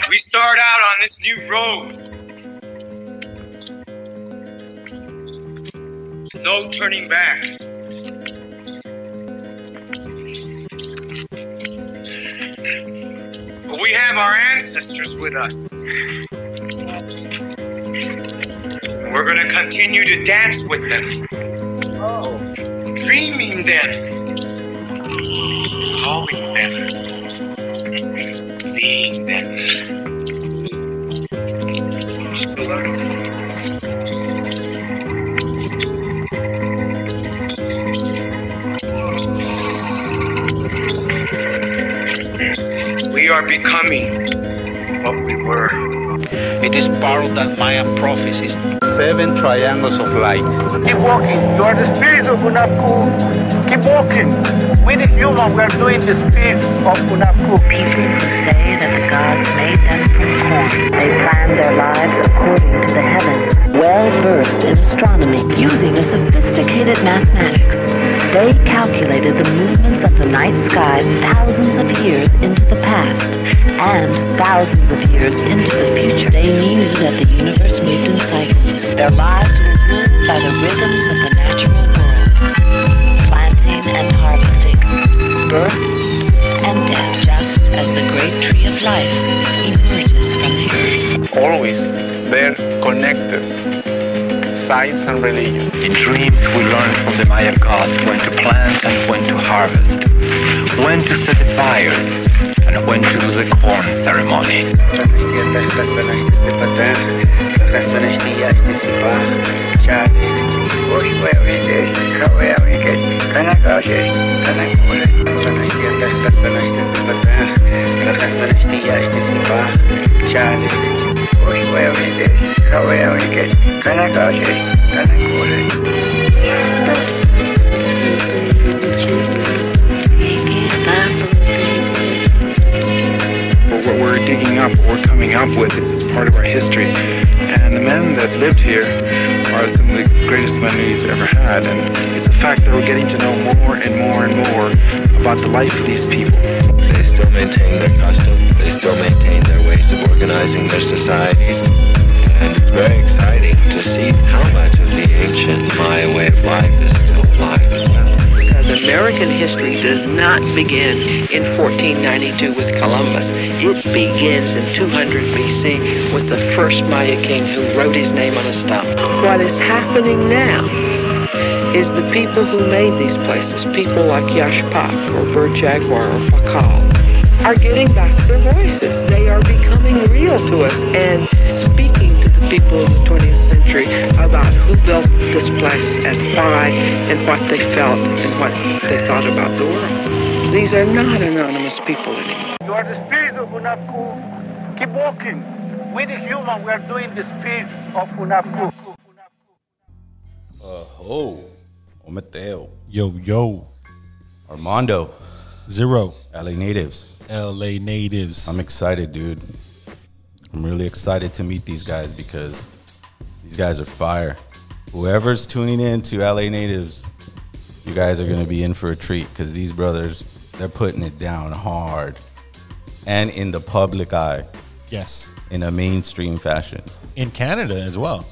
We start out on this new road. No turning back. But we have our ancestors with us. We're gonna continue to dance with them. Dreaming them. Calling them. Being them. We are becoming what we were. It is part of that Mayan prophecies. 7 triangles of light. Keep walking. You are the spirit of Unapu. Keep walking. We the human, we are doing the spirit of Unapu. People who say that the gods made them from corn. They planned their lives according to the heavens. Well-versed in astronomy, using a sophisticated mathematics, they calculated the movements of the night sky thousands of years into the past and thousands of years into the future. They knew that the universe moved in cycles. Their lives were ruled by the rhythms of the natural world. Planting and harvesting, birth and death, just as the great tree of life emerges from the earth. Always they're connected. Science and religion. In dreams, we learn from the Maya gods when to plant and when to harvest, when to set the fire, and when to do the corn ceremony. What we're digging up, what we're coming up with is part of our history. And the men that lived here are some of the greatest men we've ever had. And it's a fact that we're getting to know more and more and more about the life of these people. They still maintain their customs, they still maintain their ways of organizing their societies. And it's very exciting to see how much of the ancient Maya way of life is still alive as well. Because American history does not begin in 1492 with Columbus. It begins in 200 BC with the first Maya king who wrote his name on a stone. What is happening now is the people who made these places, people like Yashpak or Bird Jaguar or Pakal, are getting back their voices. They are becoming real to us and speaking to the people of the 20th century about who built this place and why and what they felt and what they thought about the world. These are not anonymous people anymore. You are the spirit of Unapu. Keep walking. We the human, we are doing the spirit of Unapu. Mateo. Yo. Armando. Zero. LA natives. LA natives. I'm excited, dude. I'm really excited to meet these guys because these guys are fire. Whoever's tuning in to LA natives, you guys are going to be in for a treat because these brothers, they're putting it down hard and in the public eye. Yes. In a mainstream fashion. In Canada as well.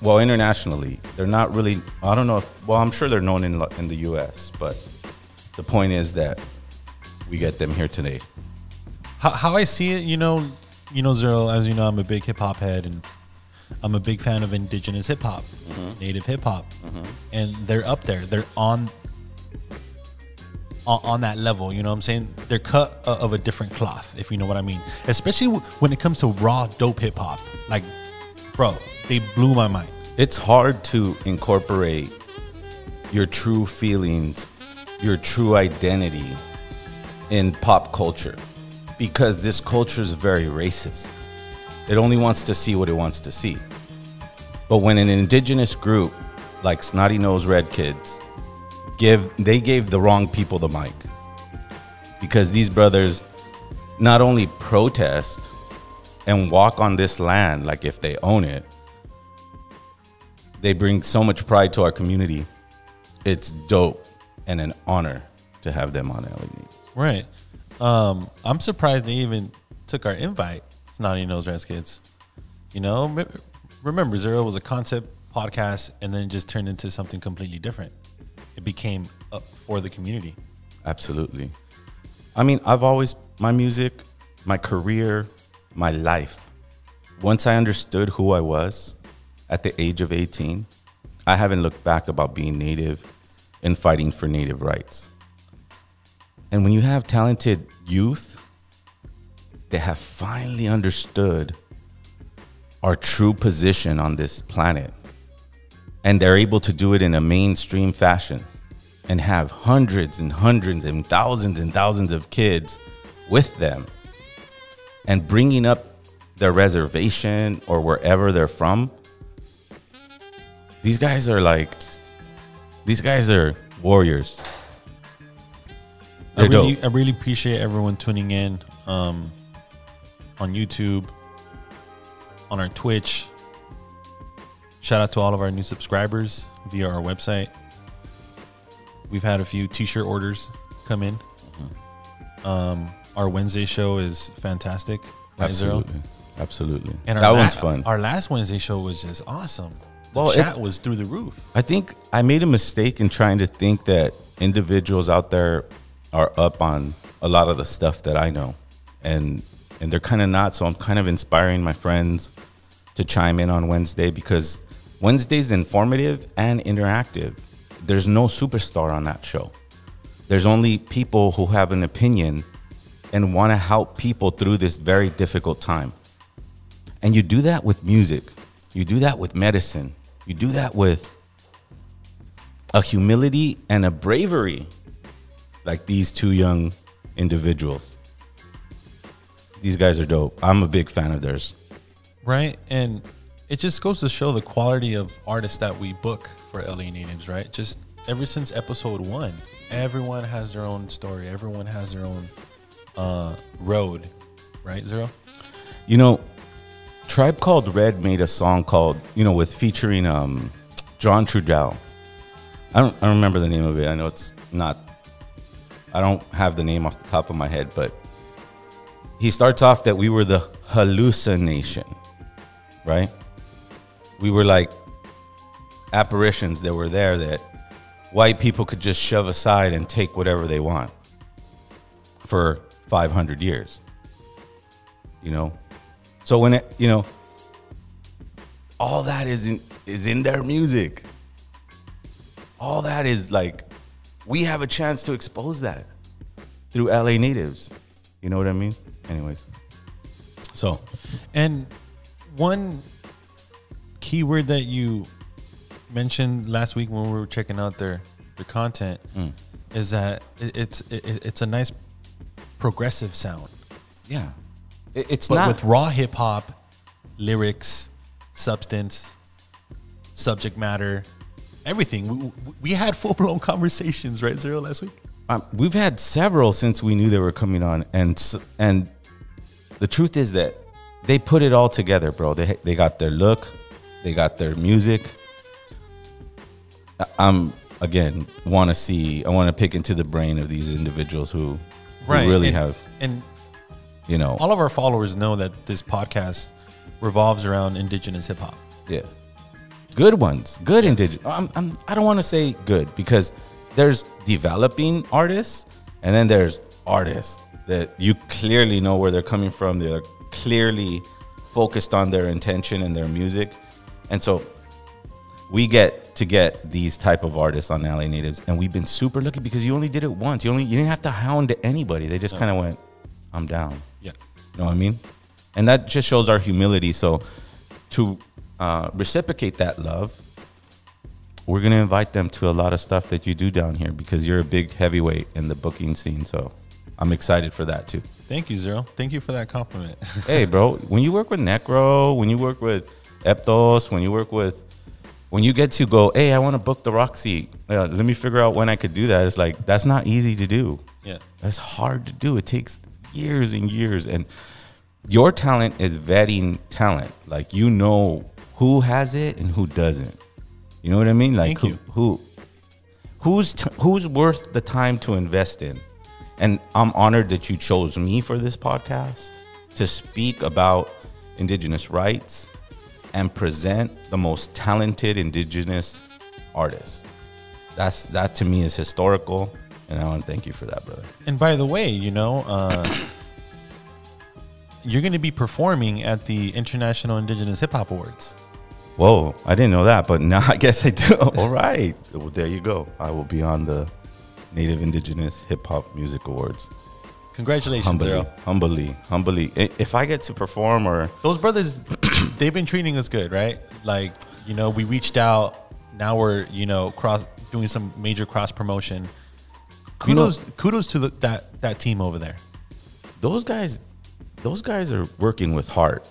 Well, internationally. They're not really, I don't know. Well, I'm sure they're known in the U.S., but the point is that we get them here today. How I see it, you know, Zero, as you know, I'm a big hip-hop head, and I'm a big fan of indigenous hip-hop, native hip-hop. And they're up there. They're on that level, you know what I'm saying? They're cut of a different cloth, if you know what I mean. Especially when it comes to raw, dope hip-hop. Like, bro, they blew my mind. It's hard to incorporate your true feelings, your true identity in pop culture because this culture is very racist. It only wants to see what it wants to see. But when an indigenous group like Snotty Noze Rez kids they gave the wrong people the mic because these brothers not only protest and walk on this land like if they own it, they bring so much pride to our community. It's dope and an honor to have them on LA News. Right. I'm surprised they even took our invite. Snotty Noze Rez kids. You know, remember, Zero was a concept podcast and then just turned into something completely different. It became for the community. Absolutely. I mean, my music, my career, my life, once I understood who I was at the age of 18, I haven't looked back about being Native and fighting for Native rights. And when you have talented youth that have finally understood our true position on this planet, and they're able to do it in a mainstream fashion and have hundreds and hundreds and thousands of kids with them and bringing up their reservation or wherever they're from, these guys are warriors. I really appreciate everyone tuning in on YouTube, on our Twitch. Shout out to all of our new subscribers via our website. We've had a few t-shirt orders come in. Our Wednesday show is fantastic. Right, Absolutely. Zero? Absolutely. And that one's fun. Our last Wednesday show was just awesome. The chat was through the roof. I think I made a mistake in trying to think that individuals out there are up on a lot of the stuff that I know. And they're kind of not. So I'm kind of inspiring my friends to chime in on Wednesday, because Wednesday's informative and interactive. There's no superstar on that show. There's only people who have an opinion and want to help people through this very difficult time. And you do that with music. You do that with medicine. You do that with a humility and a bravery like these two young individuals. These guys are dope. I'm a big fan of theirs. Right. And it just goes to show the quality of artists that we book for LA Natives, right? Just ever since episode 1, everyone has their own story. Everyone has their own road, right, Zero? You know, Tribe Called Red made a song called, with featuring John Trudell. I don't remember the name of it. I know it's not, I don't have the name off the top of my head, but he starts off that we were the hallucination, right? We were like apparitions that were there that white people could just shove aside and take whatever they want for 500 years, So when all that is in their music. All that is like, we have a chance to expose that through LA Natives. You know what I mean? Anyways. So. And one keyword that you mentioned last week when we were checking out their content is that it's a nice progressive sound. Yeah. It's but not with raw hip hop, lyrics, substance, subject matter, everything. We had full blown conversations, right, Zero, last week? We've had several since we knew they were coming on, and the truth is that they put it all together, bro. They got their look, they got their music. Again, I want to pick into the brain of these individuals who really have, and all of our followers know that this podcast revolves around indigenous hip hop. Yeah, good ones, good indigenous. I don't want to say good, because there's developing artists, and then there's artists that you clearly know where they're coming from. They're clearly focused on their intention and their music, and so we get these type of artists on LA Natives, and we've been super lucky because you only did it once. You didn't have to hound anybody. They just kind of went, "I'm down." Yeah, you know what I mean? And that just shows our humility. So to reciprocate that love, we're going to invite them to a lot of stuff that you do down here, because you're a big heavyweight in the booking scene. So I'm excited for that too. Thank you, Zero. Thank you for that compliment. Hey, bro, when you work with Necro, when you work with Eptos, when you get to go, hey, I want to book the Roxy, let me figure out when I could do that. It's like, that's not easy to do. Yeah. That's hard to do. It takes years and years. And your talent is vetting talent. Like, who has it and who doesn't. You know what I mean? Like, who's worth the time to invest in? And I'm honored that you chose me for this podcast. to speak about indigenous rights and present the most talented indigenous artists. That to me is historical, and I want to thank you for that, brother. And by the way, you know, you're going to be performing at the International Indigenous Hip Hop Awards. Whoa, I didn't know that, but now I guess I do. All right. Well, there you go. I will be on the Native Indigenous Hip Hop Music Awards. Congratulations, Zero. Humbly. If I get to perform or... Those brothers, they've been treating us good, right? Like, you know, we reached out. Now we're, you know, doing some major cross promotion. Kudos to that team over there. Those guys are working with heart.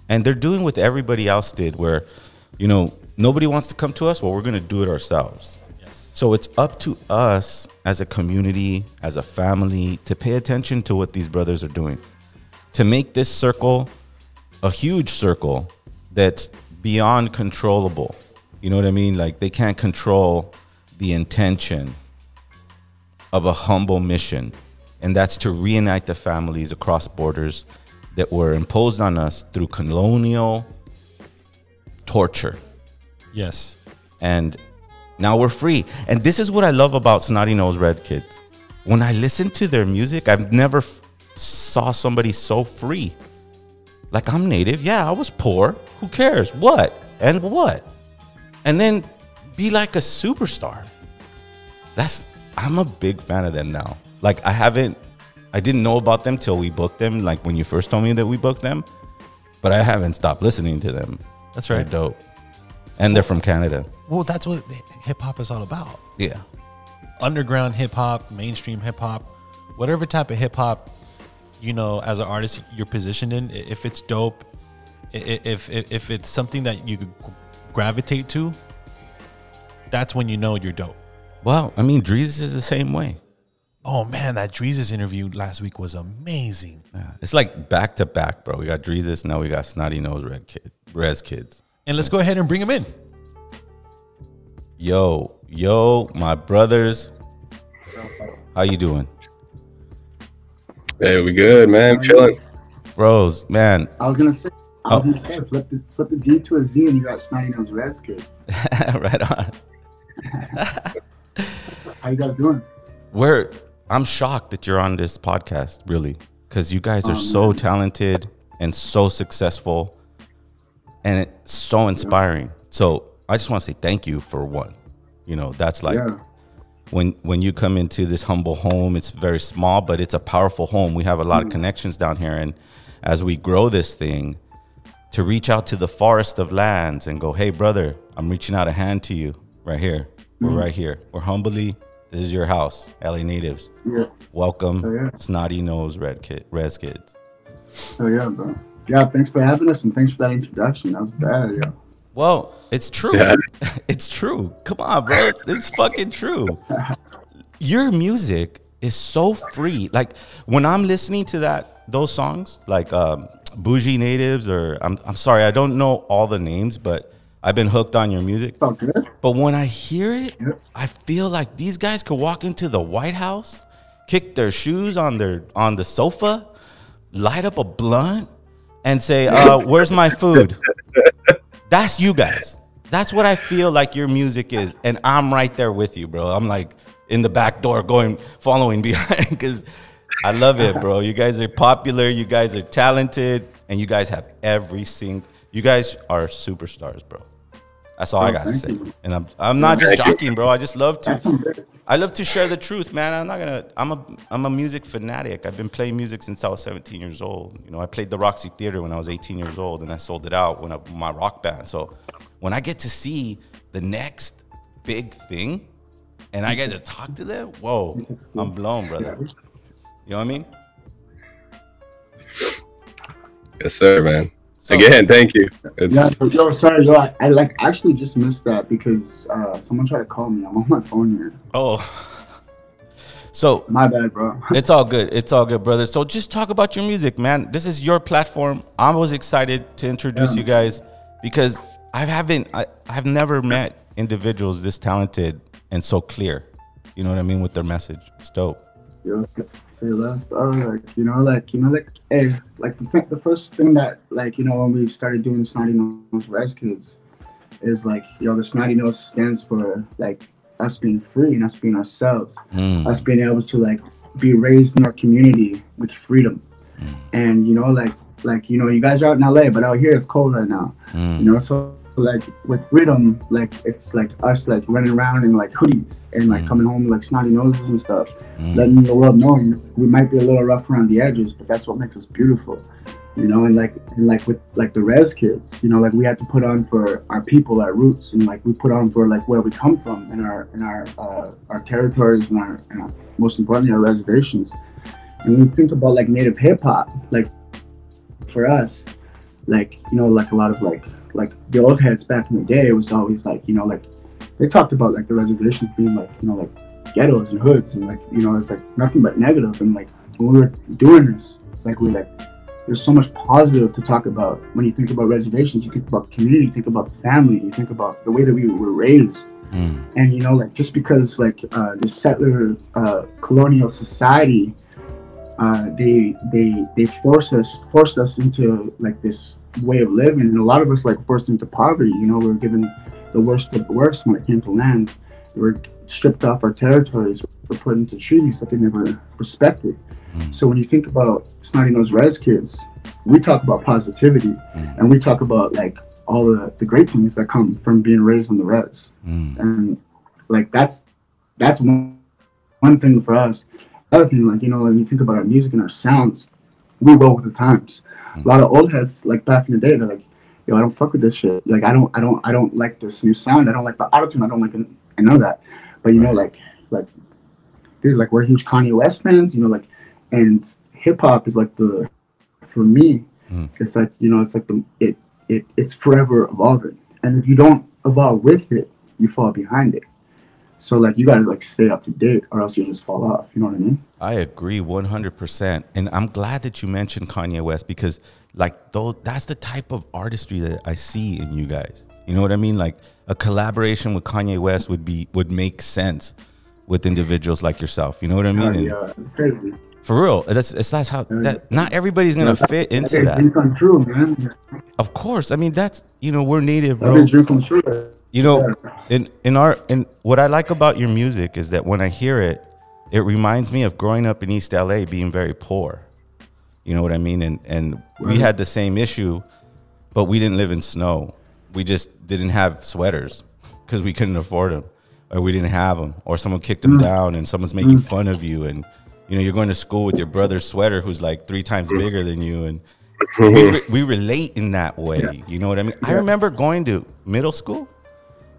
And they're doing what everybody else did where, you know, nobody wants to come to us. Well, we're going to do it ourselves. Yes. So it's up to us as a community, as a family, to pay attention to what these brothers are doing. To make this circle a huge circle that's beyond controllable. You know what I mean? Like, they can't control the intention of a humble mission. And that's to reunite the families across borders that were imposed on us through colonial torture. Yes. And now we're free. And this is what I love about Snotty Noze Rez kids. When I listen to their music, I've never saw somebody so free. Like, I'm Native. Yeah, I was poor. Who cares? What? And what? And then be like a superstar. I'm a big fan of them now. Like, I didn't know about them till we booked them, like when you first told me that we booked them, but I haven't stopped listening to them. That's right. They're dope. And they're from Canada. Well, that's what hip hop is all about. Yeah. Underground hip hop, mainstream hip hop, whatever type of hip hop, you know, as an artist you're positioned in, if it's dope, if it's something that you could gravitate to, that's when you know you're dope. Well, I mean, Dreezus is the same way. Oh man, that Dreezus interview last week was amazing. Yeah. It's like back to back, bro. We got Dreezus, now we got Snotty Noze Rez kids. And let's go ahead and bring them in. Yo, my brothers. How you doing? Hey, we good, man. Chilling. Bros, man. I was gonna say, flip the D to a Z and you got Snotty Noze Rez kids. Right on. How you guys doing? I'm shocked that you're on this podcast, really, because you guys are so talented and so successful, and it's so inspiring. So I just want to say thank you for one. You know, that's like when you come into this humble home, it's very small, but it's a powerful home. We have a lot of connections down here, and as we grow this thing, to reach out to the forest of lands and go, hey, brother, I'm reaching out a hand to you right here. We're right here. We're humbly. This is your house, LA natives. Yeah. Welcome, Snotty Noze Rez kids. Oh yeah, bro. Yeah, thanks for having us and thanks for that introduction. That was bad, yeah. Well, it's true. Yeah. It's true. Come on, bro. It's fucking true. Your music is so free. Like, when I'm listening to those songs, like Bougie Natives, or I'm sorry, I don't know all the names, but I've been hooked on your music. Okay. But when I hear it, I feel like these guys could walk into the White House, kick their shoes on the sofa, light up a blunt, and say, where's my food? That's you guys. That's what I feel like your music is. And I'm right there with you, bro. I'm like in the back door following behind, because I love it, bro. You guys are popular. You guys are talented. And you guys have you guys are superstars, bro. That's all I got to say. And I'm not just joking, bro. I just love to share the truth, man. I'm a music fanatic. I've been playing music since I was 17 years old. You know, I played the Roxy Theater when I was 18 years old, and I sold it out my rock band. So when I get to see the next big thing and I get to talk to them, whoa, I'm blown, brother. You know what I mean? Yes, sir, man. So, again, thank you. Sorry, I actually just missed that because someone tried to call me. I'm on my phone here. Oh, so my bad, bro. It's all good. It's all good, brother. So just talk about your music, man. This is your platform. I was excited to introduce you guys because I've never met individuals this talented and so clear. You know what I mean, with their message. It's dope. Say less, bro. Hey, like the first thing that, like, when we started doing Snotty Noze Rez Kids is like, the Snotty Nose stands for like us being free and us being ourselves, us being able to like be raised in our community with freedom, and you guys are out in LA, but out here it's cold right now, so like with freedom, like it's like us like running around in like hoodies and like coming home like snotty noses and stuff, letting the world know we might be a little rough around the edges, but that's what makes us beautiful, and like with like the Rez Kids, like we had to put on for our people, our roots, and like we put on for like where we come from and our territories and our most importantly our reservations. And when we think about like native hip hop, like for us, like like a lot of like the old heads back in the day, it was always like like they talked about like the reservations being like like ghettos and hoods, and like it's like nothing but negative. And like when we were doing this, like there's so much positive to talk about. When you think about reservations, you think about community, you think about family, you think about the way that we were raised. And like just because like the settler colonial society, they forced us into like this way of living, and a lot of us like forced into poverty. We were given the worst of the worst when it came to land. We were stripped off our territories, we were put into treaties that they never respected. So when you think about Snotty Noze Rez Kids, we talk about positivity, and we talk about like all the great things that come from being raised on the res. And like that's one thing for us. Other thing, like when you think about our music and our sounds, we roll with the times. A lot of old heads, like back in the day, they're like, "Yo, I don't fuck with this shit. Like, I don't like this new sound. I don't like the autotune. I don't like it. I know that." But like, dude, like we're huge Kanye West fans. And hip hop is like for me, it's like it's like it's forever evolving. And if you don't evolve with it, you fall behind it. So like you gotta like stay up to date, or else you just fall off. You know what I mean? I agree 100%, and I'm glad that you mentioned Kanye West, because like that's the type of artistry that I see in you guys. You know what I mean? Like a collaboration with Kanye West would make sense with individuals like yourself. You know what I mean? Yeah, for real, that's how that. Not everybody's gonna fit into that. Dream come true, man. Of course, I mean that's we're native, bro. Dream come true. In what I like about your music is that when I hear it, it reminds me of growing up in East LA, being very poor. You know what I mean? And we had the same issue, but we didn't live in snow. We just didn't have sweaters because we couldn't afford them, or we didn't have them, or someone kicked them down, and someone's making fun of you, and you're going to school with your brother's sweater who's like 3 times bigger than you, and we relate in that way. You know what I mean? I remember going to middle school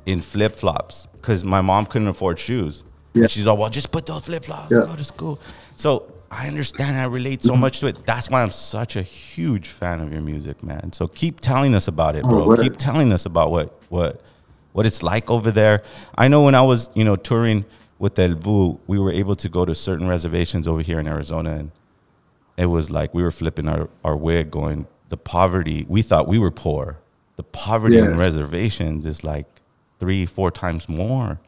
in flip-flops because my mom couldn't afford shoes. And she's all, well, just put those flip-flops and go to school. So I understand, I relate so much to it. That's why I'm such a huge fan of your music, man. So keep telling us about it, bro. Keep telling us about what it's like over there. I know when I was, touring with El Vuh, we were able to go to certain reservations over here in Arizona, and it was like we were flipping our wig going, the poverty, we thought we were poor. The poverty in reservations is like 3-4 times more.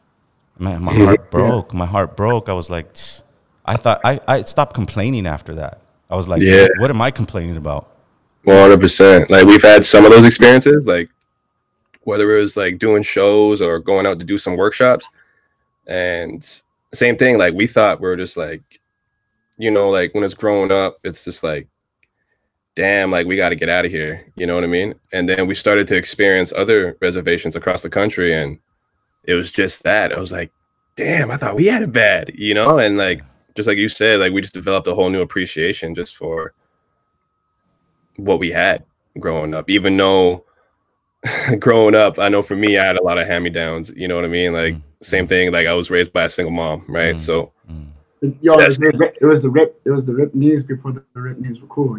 Man, my heart broke. My heart broke. I was like, I thought I stopped complaining after that. I was like, what am I complaining about? 100%. Like we've had some of those experiences, like whether it was like doing shows or going out to do some workshops, and same thing. Like we thought we were just like, like when it's growing up, it's just like, damn, like we got to get out of here. You know what I mean? And then we started to experience other reservations across the country, and it was just that. I was like, damn, I thought we had it bad, And like, just like you said, like we just developed a whole new appreciation just for what we had growing up. Even though growing up, I know for me, I had a lot of hand-me-downs. You know what I mean? Like same thing. Like I was raised by a single mom, right? So. Yo, it was the ripped knees before the ripped knees were cool,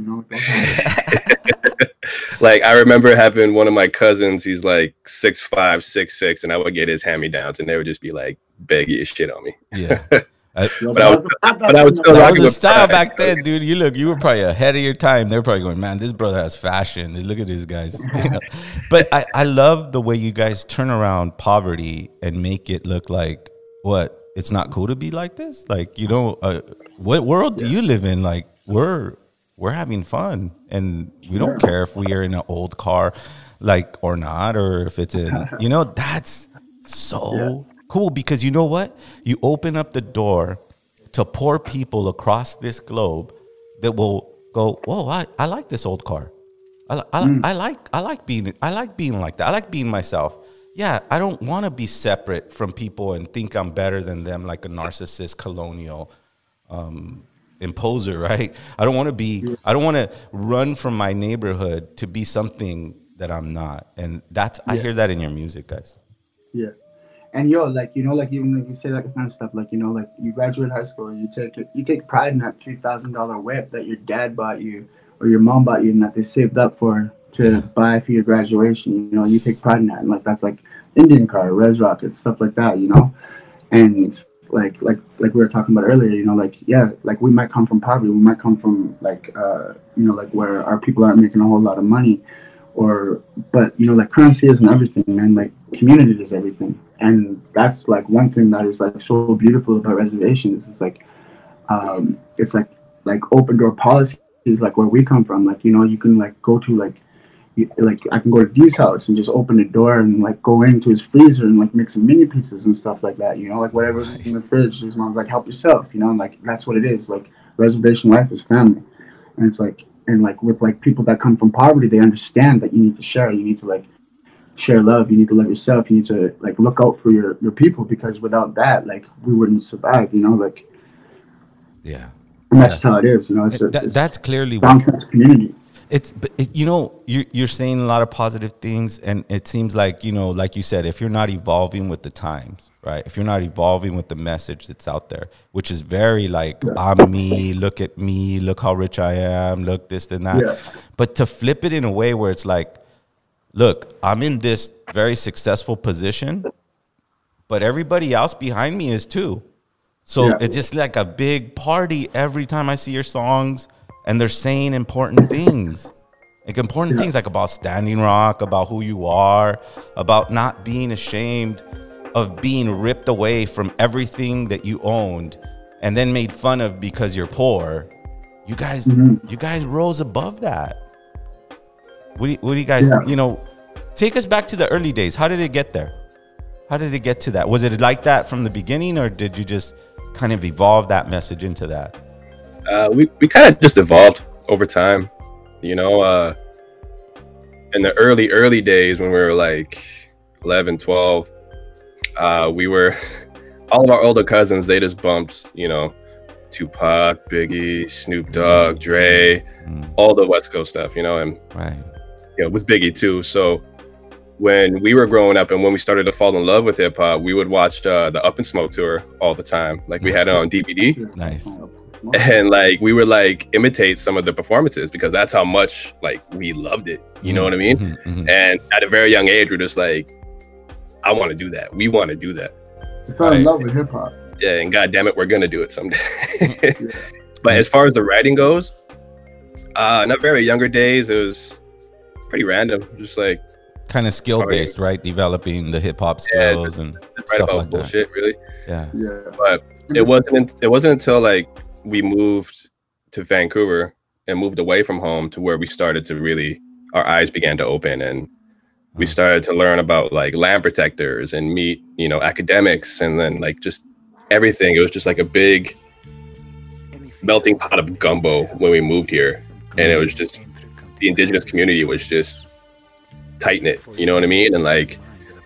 Like I remember having one of my cousins, he's like 6'5", 6'6", and I would get his hand-me-downs, and they would just be like baggy as shit on me. Yeah. But I was still rocking the style back then, dude. You were probably ahead of your time. They're probably going, man, this brother has fashion. Look at these guys. But I love the way you guys turn around poverty and make it look like what. It's not cool to be like this. Like, what world do you live in? Like, we're having fun, and we don't care if we are in an old car, like, or not, or if it's in, you know, that's so cool, because you know what? You open up the door to poor people across this globe that will go, whoa, I like this old car. I like being like that. I like being myself. Yeah, I don't want to be separate from people and think I'm better than them, like a narcissist, colonial imposer, right? I don't want to be. I don't want to run from my neighborhood to be something that I'm not. And that's I hear that in your music, guys. Yeah. And yo, like, you know, like, even if you say that kind of stuff, like, you know, like, you graduate high school, you take pride in that $3,000 whip that your dad bought you or your mom bought you and that they saved up to buy for your graduation. You know, you take pride in that, and like, that's like Indian car, Res Rocket, stuff like that, you know. And like we were talking about earlier, you know, like, yeah, like, we might come from poverty, we might come from like you know, like, where our people aren't making a whole lot of money, but you know, like, currency isn't everything, man. Like, community is everything. And that's like one thing that is like so beautiful about reservations. It's like open door policies, like where we come from. Like, you know, you can like go to like I can go to Dee's house and just open the door and like go into his freezer and like make some mini pizzas and stuff like that. You know, like whatever's in the fridge. His mom's like, help yourself. You know, and like that's what it is. Like, reservation life is family, and it's like, and like with like people that come from poverty, they understand that you need to share. You need to like share love, you need to love yourself, you need to like look out for your people, because without that, like, we wouldn't survive, you know, like, and that's how it is, you know. That's clearly what community. You know, you're saying a lot of positive things, and it seems like, you know, like you said, if you're not evolving with the times, right, if you're not evolving with the message that's out there, which is very like, I'm me, look at me, look how rich I am, look this and that, but to flip it in a way where it's like, look, I'm in this very successful position, but everybody else behind me is too. So it's just like a big party every time I see your songs, and they're saying important things. Like important things, like about Standing Rock, about who you are, about not being ashamed of being ripped away from everything that you owned and then made fun of because you're poor. You guys rose above that. What do you guys, you know, take us back to the early days. How did it get there? How did it get to that? Was it like that from the beginning, or did you just kind of evolve that message into that? We kind of just evolved over time, you know. In the early days when we were like 11, 12, we were, all of our older cousins, they just bumped, you know, Tupac, Biggie, Snoop Dogg, Dre, all the West Coast stuff, you know, and you know, with Biggie too. So when we were growing up and when we started to fall in love with hip hop, we would watch the Up in Smoke tour all the time. Like, we had it on DVD. Nice. And like, we would like imitate some of the performances because that's how much like we loved it. You know what I mean? And at a very young age, we're just like, I want to do that. We want to do that. I fell in love with hip hop. Yeah, and God damn it, we're gonna do it someday. But as far as the writing goes, not very younger days, it was pretty random, just like kind of skill based, right? Developing the hip hop skills and stuff like bullshit, that. Really. Yeah. But it wasn't until like we moved to Vancouver and moved away from home to where we started to really, our eyes began to open, and we started to learn about like land protectors and meet, you know, academics, and then like just everything. It was just like a big melting pot of gumbo when we moved here, and it was just, the indigenous community was just tight knit, you know what I mean? And like,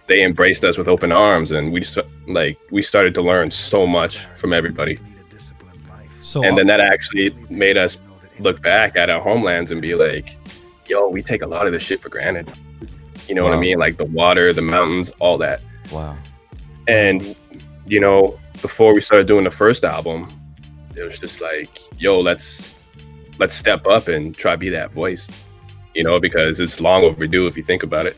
they embraced us with open arms, and we just like, we started to learn so much from everybody. And then that actually made us look back at our homelands and be like, yo, we take a lot of this shit for granted. You know what I mean? Like the water, the mountains, all that. Wow. And, you know, before we started doing the first album, it was just like, yo, let's step up and try to be that voice, you know, because it's long overdue if you think about it.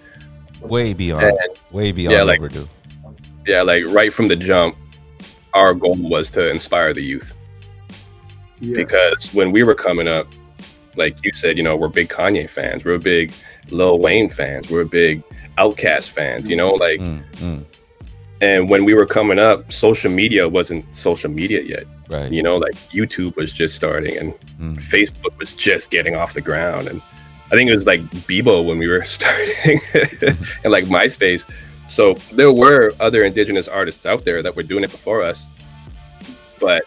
Way beyond overdue. Yeah, like right from the jump, our goal was to inspire the youth. Because when we were coming up, like you said, you know, we're big Kanye fans, we're big Lil Wayne fans, we're big Outkast fans, you know, like, and when we were coming up, social media wasn't social media yet. Right. You know, like YouTube was just starting and Facebook was just getting off the ground. And I think it was like Bebo when we were starting and like MySpace. So there were other indigenous artists out there that were doing it before us. But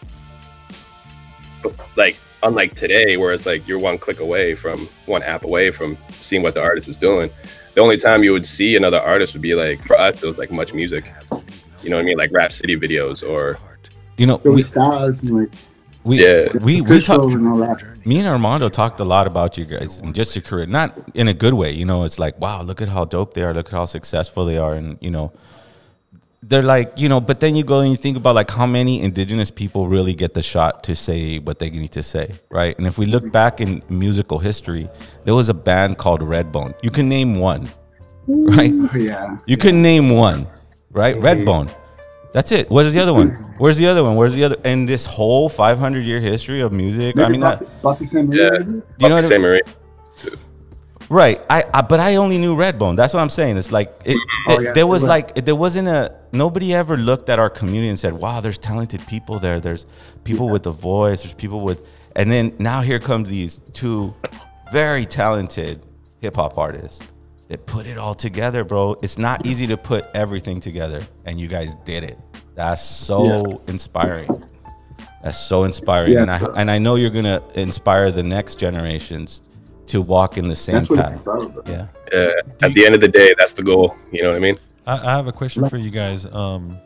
like, unlike today, where it's like you're one click away from, one app away from seeing what the artist is doing. The only time you would see another artist would be like, for us, it was like Much Music. You know what I mean? Like Rap City videos or, you know, we stars and like we talked. Me and Armando talked a lot about you guys and just your career, not in a good way. You know, it's like, wow, look at how dope they are, look at how successful they are, and you know, they're like, you know. But then you go and you think about like how many indigenous people really get the shot to say what they need to say, right? And if we look back in musical history, there was a band called Redbone. You can name one, right? Yeah. You can name one, right? Redbone. That's it. Where's the other one? Where's the other one? Where's the other? And this whole 500-year history of music. Maybe I mean, Buffy Saint-Marie. Yeah, you know Buffy Saint-Marie. Right. But I only knew Redbone. That's what I'm saying. It's like there was like there wasn't nobody ever looked at our community and said, wow, there's talented people there. There's people with a voice. There's people with, and then now here comes these two very talented hip hop artists that put it all together, bro. It's not easy to put everything together, and you guys did it. That's so inspiring. That's so inspiring, and I know you're gonna inspire the next generations to walk in the same path. Yeah. At the end of the day, that's the goal. You know what I mean? I have a question for you guys. Do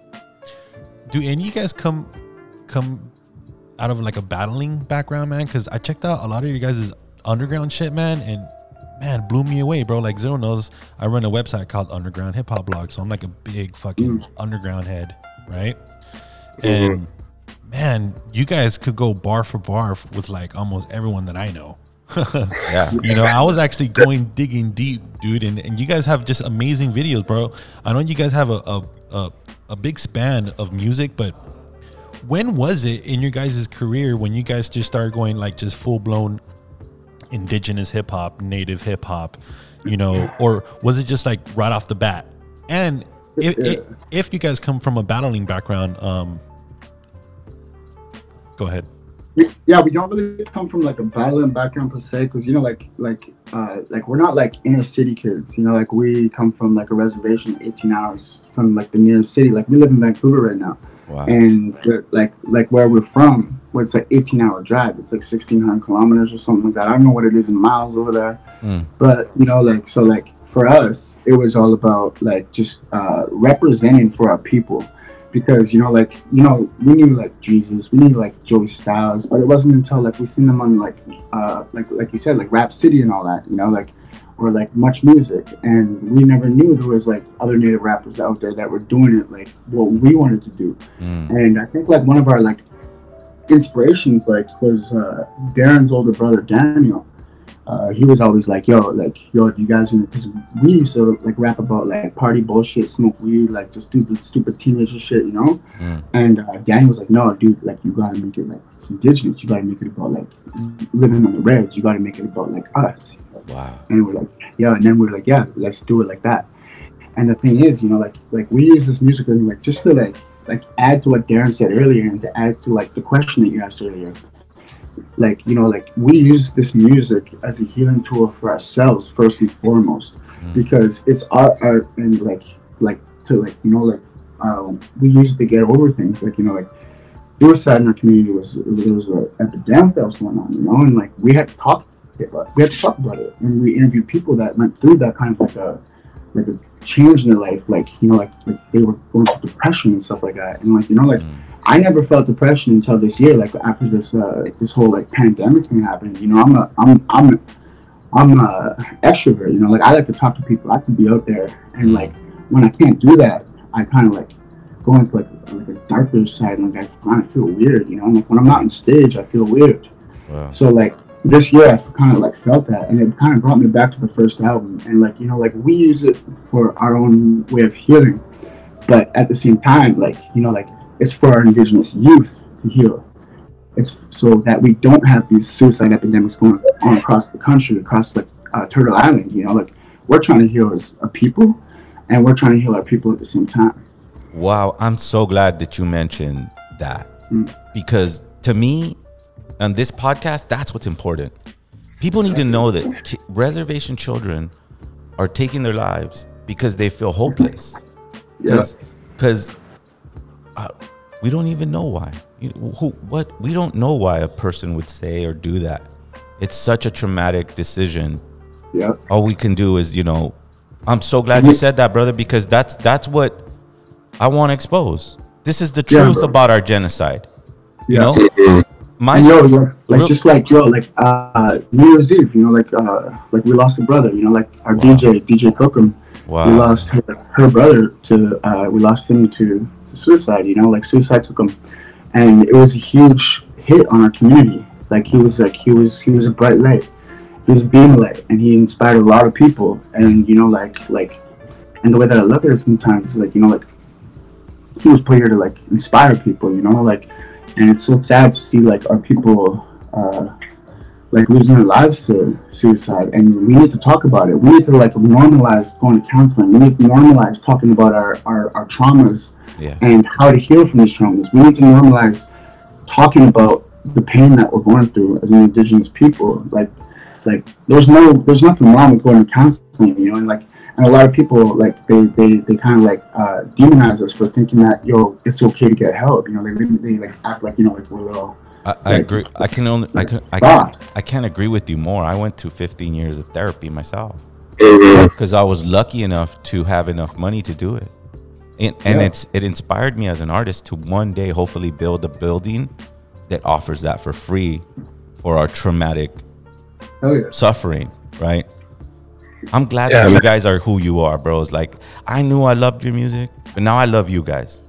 any of you guys come out of like a battling background, man? Because I checked out a lot of you guys' underground shit, man, and man, blew me away, bro. Like Zero knows, I run a website called Underground Hip Hop Blog, so I'm like a big fucking underground head, right? And man, you guys could go bar for bar with like almost everyone that I know. Yeah, you know, I was actually digging deep, dude, and you guys have just amazing videos, bro. I know you guys have a big span of music, but when was it in your guys' career when you guys just started going like just full blown indigenous hip hop, native hip hop, you know, or was it just like right off the bat? And if you guys come from a battling background, go ahead. Yeah, we don't really come from like a battling background per se, because you know, like we're not like inner city kids. You know, like we come from like a reservation, 18 hours from like the nearest city. Like we live in Vancouver right now. Wow. And like where we're from, where it's like 18-hour drive, it's like 1,600 kilometers or something like that. I don't know what it is in miles over there, but you know, like, so like for us, it was all about like just representing for our people, because you know, like, you know, we knew like Jesus, we knew like Joey Styles, but it wasn't until like we seen them on like you said, like Rap City and all that, you know, like, or like Much Music, and we never knew there was like other native rappers out there that were doing it like what we wanted to do. And I think like one of our like inspirations like was Darren's older brother Daniel. He was always like, yo, do you guys, because we used to like rap about like party bullshit, smoke weed, like just do the stupid teenager shit, you know. And Daniel was like, no, dude, like you gotta make it like indigenous, you gotta make it about like living on the reds, you gotta make it about like us. Wow. And we're like, yeah, and then we're like, yeah, let's do it like that. And the thing is, you know, like we use this music and like just to like add to what Darren said earlier, and to add to like the question that you asked earlier. Like, you know, like we use this music as a healing tool for ourselves first and foremost, because it's our art, and like to like, you know, like we use it to get over things. Like, you know, like suicide in our community was an epidemic that was going on, you know, and like we had to talk about it, and we interviewed people that went through that kind of like a change in their life, like, you know, like they were going through depression and stuff like that, and like, you know, like I never felt depression until this year, like after this whole like pandemic thing happened. You know, I'm a extrovert, you know, like I like to talk to people, I can be out there, and like when I can't do that, I kind of like go into like a darker side, and like I kind of feel weird, you know, like when I'm not on stage, I feel weird. Wow. So like this year I kind of like felt that, and it kind of brought me back to the first album, and like, you know, like we use it for our own way of healing, but at the same time, like, you know, like it's for our indigenous youth to heal. It's so that we don't have these suicide epidemics going on across the country, across like Turtle Island, you know, like we're trying to heal as a people, and we're trying to heal our people at the same time. Wow, I'm so glad that you mentioned that, Because to me, on this podcast, that's what's important. People need to know that reservation children are taking their lives because they feel hopeless. Because we don't even know why. We don't know why a person would say or do that. It's such a traumatic decision. Yeah. All we can do is, I'm so glad you said that, brother, because that's what I want to expose. This is the truth about our genocide. You know? Just like New Year's Eve, like we lost a brother, like our DJ Cookham. Wow. We lost her brother we lost him to suicide, like suicide took him. And it was a huge hit on our community. Like he was a bright light. He was a beam light, and he inspired a lot of people. And and the way that I look at it sometimes, he was put here to inspire people, and it's so sad to see our people losing their lives to suicide. And we need to talk about it. We need to normalize going to counseling. We need to normalize talking about our traumas and how to heal from these traumas. We need to normalize talking about the pain that we're going through as an Indigenous people. There's nothing wrong with going to counseling, and a lot of people they kind of demonize us for thinking that it's okay to get help. They act like we're little. I agree. I can't agree with you more. I went to 15 years of therapy myself because I was lucky enough to have enough money to do it, and it inspired me as an artist to one day hopefully build a building that offers that for free for our traumatic suffering, right? I'm glad that you guys are who you are, bros. I knew I loved your music, but now I love you guys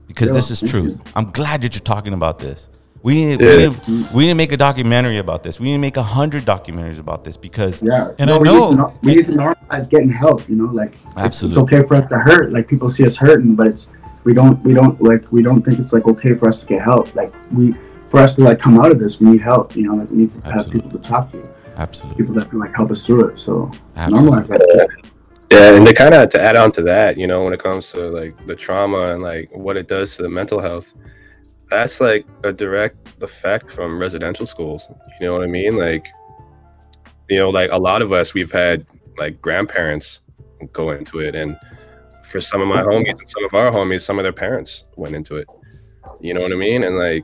because this is truth. I'm glad that you're talking about this. We need to make a documentary about this. We need to make 100 documentaries about this because we need to normalize getting help. Absolutely, it's okay for us to hurt. People see us hurting, but we don't think it's okay for us to get help. For us to come out of this, we need help. We need to have people to talk to. Absolutely, people that can help us through it. So normalize that. Yeah, and to add on to that, when it comes to the trauma and what it does to the mental health, that's a direct effect from residential schools. You know what I mean? A lot of us, we've had grandparents go into it, and for some of my homies and some of our homies, some of their parents went into it. You know what I mean? And a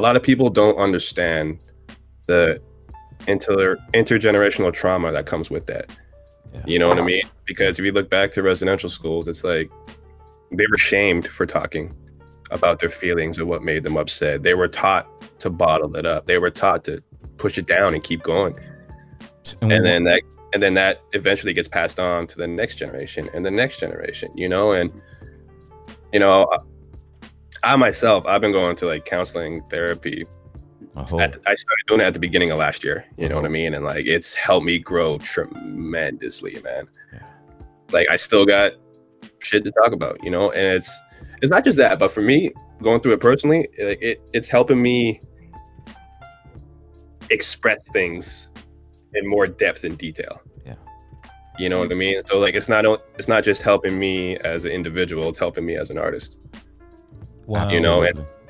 lot of people don't understand the intergenerational trauma that comes with that. You know what I mean? Because if you look back to residential schools, it's they were shamed for talking about their feelings or what made them upset. They were taught to bottle it up. They were taught to push it down and keep going. And then that eventually gets passed on to the next generation and the next generation, I myself, I've been going to counseling therapy. I started doing it at the beginning of last year, you know what I mean? And it's helped me grow tremendously, man. I still got shit to talk about, and it's not just that, but for me, going through it personally, it's helping me express things in more depth and detail. You know what I mean? So it's not just helping me as an individual, it's helping me as an artist. Wow.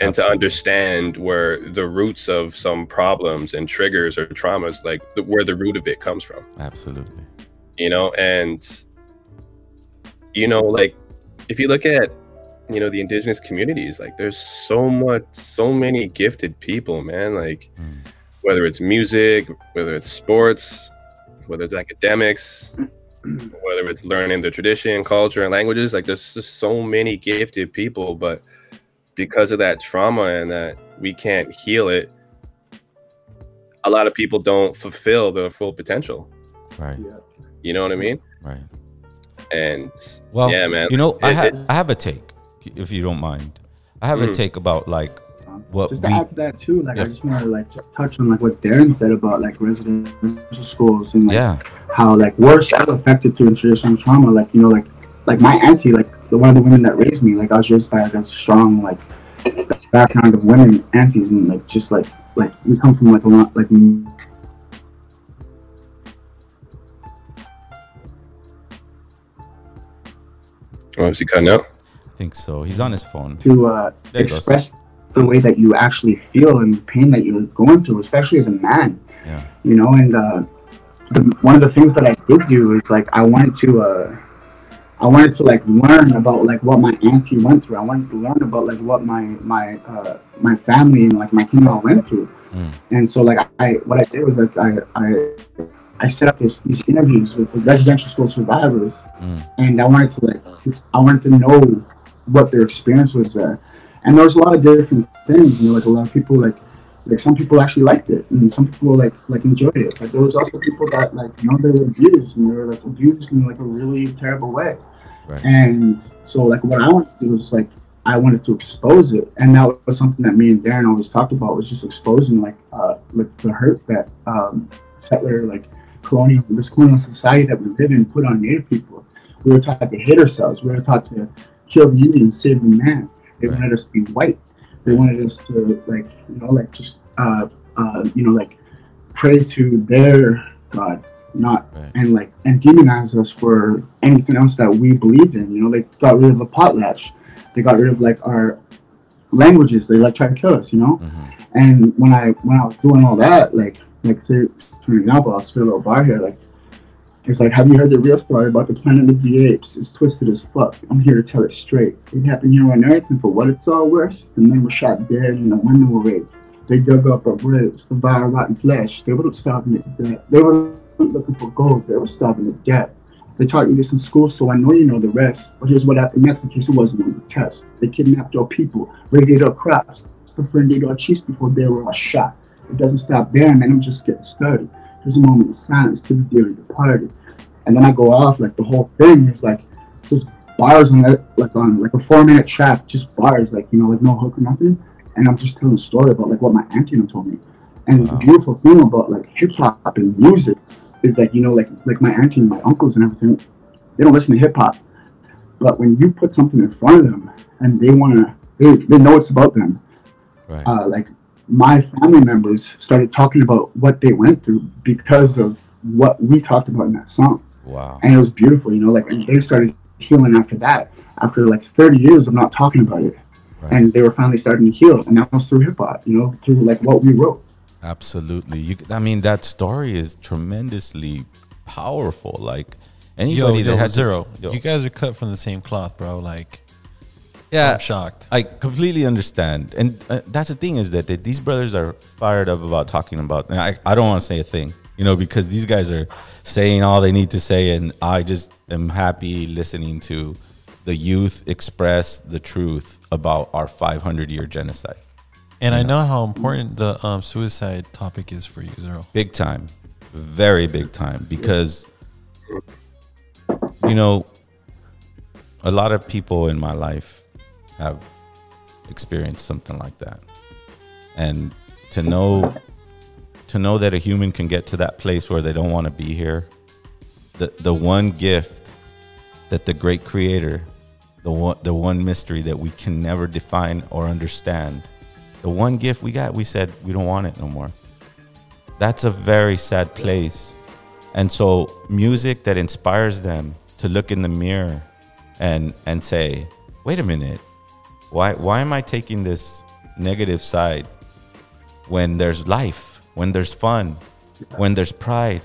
And to understand where the roots of some problems and triggers or traumas, where the root of it comes from. Absolutely. And if you look at the indigenous communities, there's so many gifted people, man. Whether it's music, whether it's sports, whether it's academics, whether it's learning the tradition, culture, and languages, there's just so many gifted people, but because of that trauma and that we can't heal it, a lot of people don't fulfill their full potential. Right. You know what I mean? Right. And yeah, man. I have a take, if you don't mind. I have a take about what just to add to that too. I just want to just touch on what Darren said about residential schools and how we're so affected through traditional trauma. My auntie, one of the women that raised me, I was raised by a strong background of women aunties, and we come from a lot Oh, is he cutting out? I think so. He's on his phone. To express the way that you actually feel and the pain that you're going through, especially as a man. Yeah. You know, and one of the things that I did do is like I wanted to like learn about like what my auntie went through. I wanted to learn about like what my family and like my kingdom went through. And so like what I did was like I set up these interviews with residential school survivors, and I wanted to know what their experience was there. And there was a lot of different things, you know, like a lot of people like some people actually liked it, and some people like enjoyed it. But there was also people that like, you know, they were abused, and they were like abused in like a really terrible way. Right. And so like what I wanted to do was like I wanted to expose it, and that was something that me and Darren always talked about, was just exposing like the hurt that settler like colonial society that we live in put on Native people. We were taught to hate ourselves. We were taught to kill the Indian, save the man. They wanted us to be white. They wanted us to like, you know, like just you know, like pray to their God, not and demonize us for anything else that we believed in. You know, they got rid of the potlatch. They got rid of like our languages. They like tried to kill us, you know. And when I was doing all that, like for example, I'll spit a little bar here. Like, it's like, have you heard the real story about the planet of the apes? It's twisted as fuck. I'm here to tell it straight. It happened here on Earth, and for what it's all worth, the men were shot dead and the women were raped. They dug up our graves, devoured rotten flesh. They weren't starving to death. They were looking for gold. They were starving to death. They taught you this in school, so I know you know the rest. But here's what happened next in case it wasn't on the test. They kidnapped our people, raided our crops, befriended our chiefs before they were all shot. It doesn't stop there, and then I'm just getting started. There's a moment of silence to the dearly departed. And then I go off, like the whole thing is like just bars on that, like on like a 4-minute track, just bars, like, you know, like no hook or nothing. And I'm just telling a story about like what my auntie told me. And the beautiful thing about like hip hop and music is like, you know, like my auntie and my uncles and everything, they don't listen to hip hop. But when you put something in front of them and they know it's about them. Right. Like my family members started talking about what they went through because of what we talked about in that song. Wow. And it was beautiful, you know, like, and they started healing after that, after like 30 years of not talking about it. Right. And they were finally starting to heal, and that was through hip hop, you know, through like what we wrote. Absolutely. I mean, that story is tremendously powerful. Like anybody that had Zero, you guys are cut from the same cloth, bro. Like, yeah, I'm shocked. I completely understand. And that's the thing, is that these brothers are fired up about talking about, and I don't want to say a thing, you know, because these guys are saying all they need to say, and I just am happy listening to the youth express the truth about our 500-year genocide. And I know how important the suicide topic is for you, Zero. Big time. Very big time. Because, you know, a lot of people in my life have experienced something like that. And to know that a human can get to that place where they don't want to be here, the one gift that the great creator, the one mystery that we can never define or understand, the one gift we got, we said we don't want it no more. That's a very sad place. And so music that inspires them to look in the mirror and say, wait a minute, why am I taking this negative side when there's life, when there's fun, when there's pride,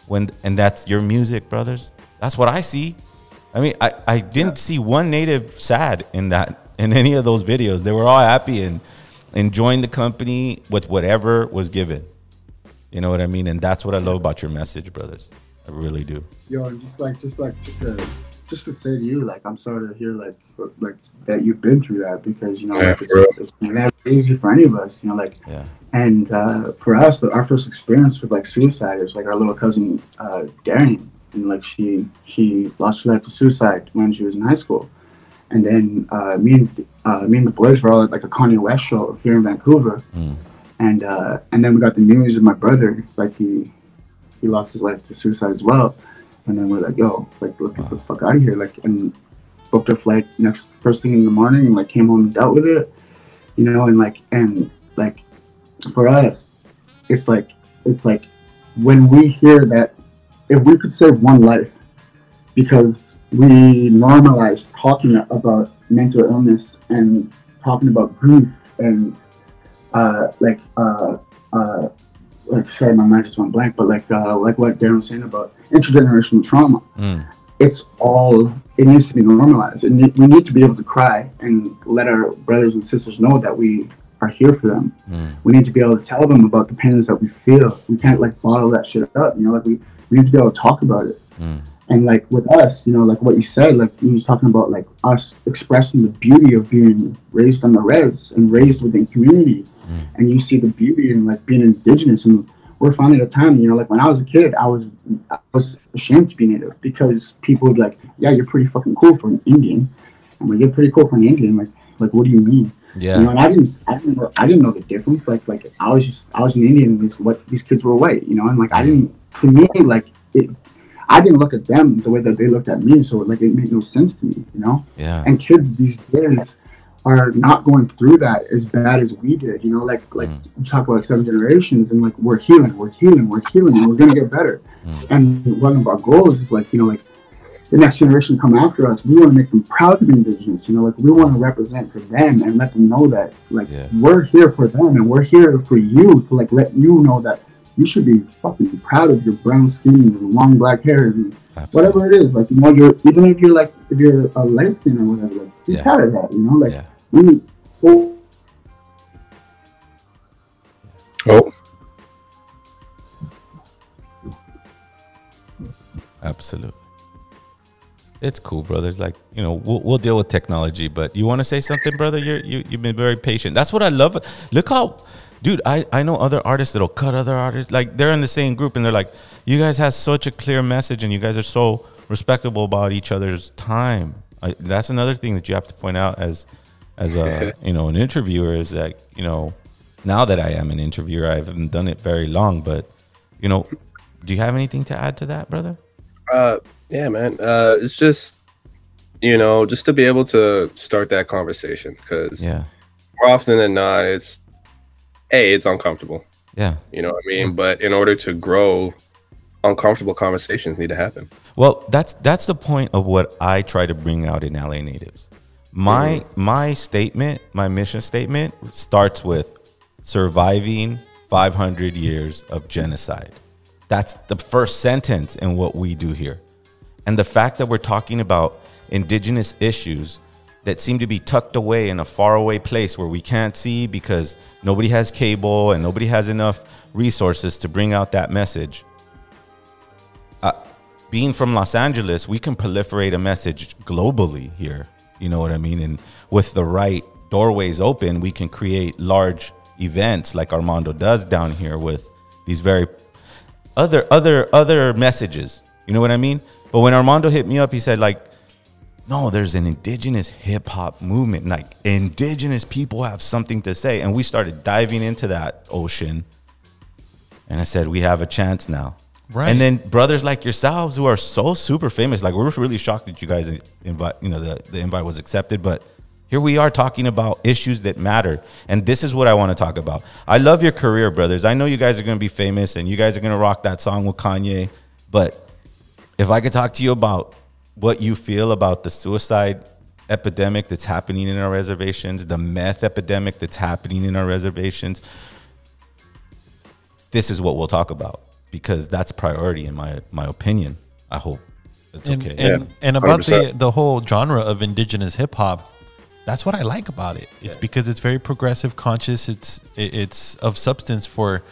and that's your music, brothers. That's what I see. I mean, I didn't see one native sad in any of those videos. They were all happy and enjoying the company with whatever was given. You know what I mean? And that's what I love about your message, brothers. I really do. Yo, and just to say to you, like, I'm sorry to hear like that you've been through that, because, you know, like, it's never easy for any of us, you know, like, and for us, our first experience with like suicide is like our little cousin Darian, and like she lost her life to suicide when she was in high school. And then me and the boys were all at like a Kanye West show here in Vancouver. And then we got the news of my brother, like he lost his life to suicide as well. And then we're like, yo, like, let's get the fuck out of here. Like, and booked our flight first thing in the morning, and like came home and dealt with it, you know. And like for us, it's like when we hear that, if we could save one life, because we normalized talking about mental illness and talking about grief and sorry, my mind just went blank, but like what Darren was saying about intergenerational trauma, it needs to be normalized, and we need to be able to cry and let our brothers and sisters know that we are here for them. We need to be able to tell them about the pains that we feel. We can't like bottle that shit up, you know, like we need to be able to talk about it. And like with us, you know, like what you said, like you was talking about like us expressing the beauty of being raised on the Rez and raised within community. And you see the beauty in like being indigenous, and we're finally at a time, you know, like when I was a kid, I was ashamed to be Native because people would be like, yeah, you're pretty fucking cool for an Indian. I'm like, you're pretty cool for an Indian. Like what do you mean? Yeah. You know, and I didn't know the difference. Like I was an Indian, and these kids were white, you know, and like I didn't look at them the way that they looked at me, so like it made no sense to me, you know. Yeah. And kids these days are not going through that as bad as we did, you know. Like you talk about 7 generations, and like we're healing, and we're gonna get better. And one of our goals is like, you know, like the next generation come after us, we want to make them proud to be Indigenous, you know, like we want to represent for them and let them know that like we're here for them and we're here for you, to like let you know that you should be fucking proud of your brown skin and long black hair and whatever it is. Like, you know, even if you're a light skin or whatever, like be proud of that, you know, like Absolutely. It's cool, brothers. Like, you know, we'll deal with technology, but you want to say something, brother? You've been very patient. That's what I love. Look how, dude, I know other artists that'll cut other artists. Like, they're in the same group and they're like, you guys have such a clear message and you guys are so respectable about each other's time. That's another thing that you have to point out as a, you know, an interviewer, is that, you know, now that I am an interviewer, I haven't done it very long, but, you know, do you have anything to add to that, brother? Yeah, man. It's just, you know, just to be able to start that conversation, because more often than not, it's uncomfortable. Yeah. You know what I mean? But in order to grow, uncomfortable conversations need to happen. Well, that's the point of what I try to bring out in LA Natives. My statement, my mission statement starts with surviving 500 years of genocide. That's the first sentence in what we do here. And the fact that we're talking about indigenous issues that seem to be tucked away in a faraway place where we can't see because nobody has cable and nobody has enough resources to bring out that message. Being from Los Angeles, we can proliferate a message globally here. You know what I mean? And with the right doorways open, we can create large events like Armando does down here with these very other messages. You know what I mean? But when Armando hit me up, he said, like, no, there's an indigenous hip hop movement. Like, indigenous people have something to say. And we started diving into that ocean. And I said, we have a chance now. Right. And then brothers like yourselves who are so super famous, like, we're really shocked that you guys invite, you know, the invite was accepted, but here we are talking about issues that matter. And this is what I want to talk about. I love your career, brothers. I know you guys are going to be famous and you guys are going to rock that song with Kanye. But if I could talk to you about what you feel about the suicide epidemic that's happening in our reservations, the meth epidemic that's happening in our reservations, this is what we'll talk about. Because that's priority in my opinion. I hope it's okay. And about 100%. the whole genre of indigenous hip hop, that's what I like about it. It's because it's very progressive, conscious. It's of substance for,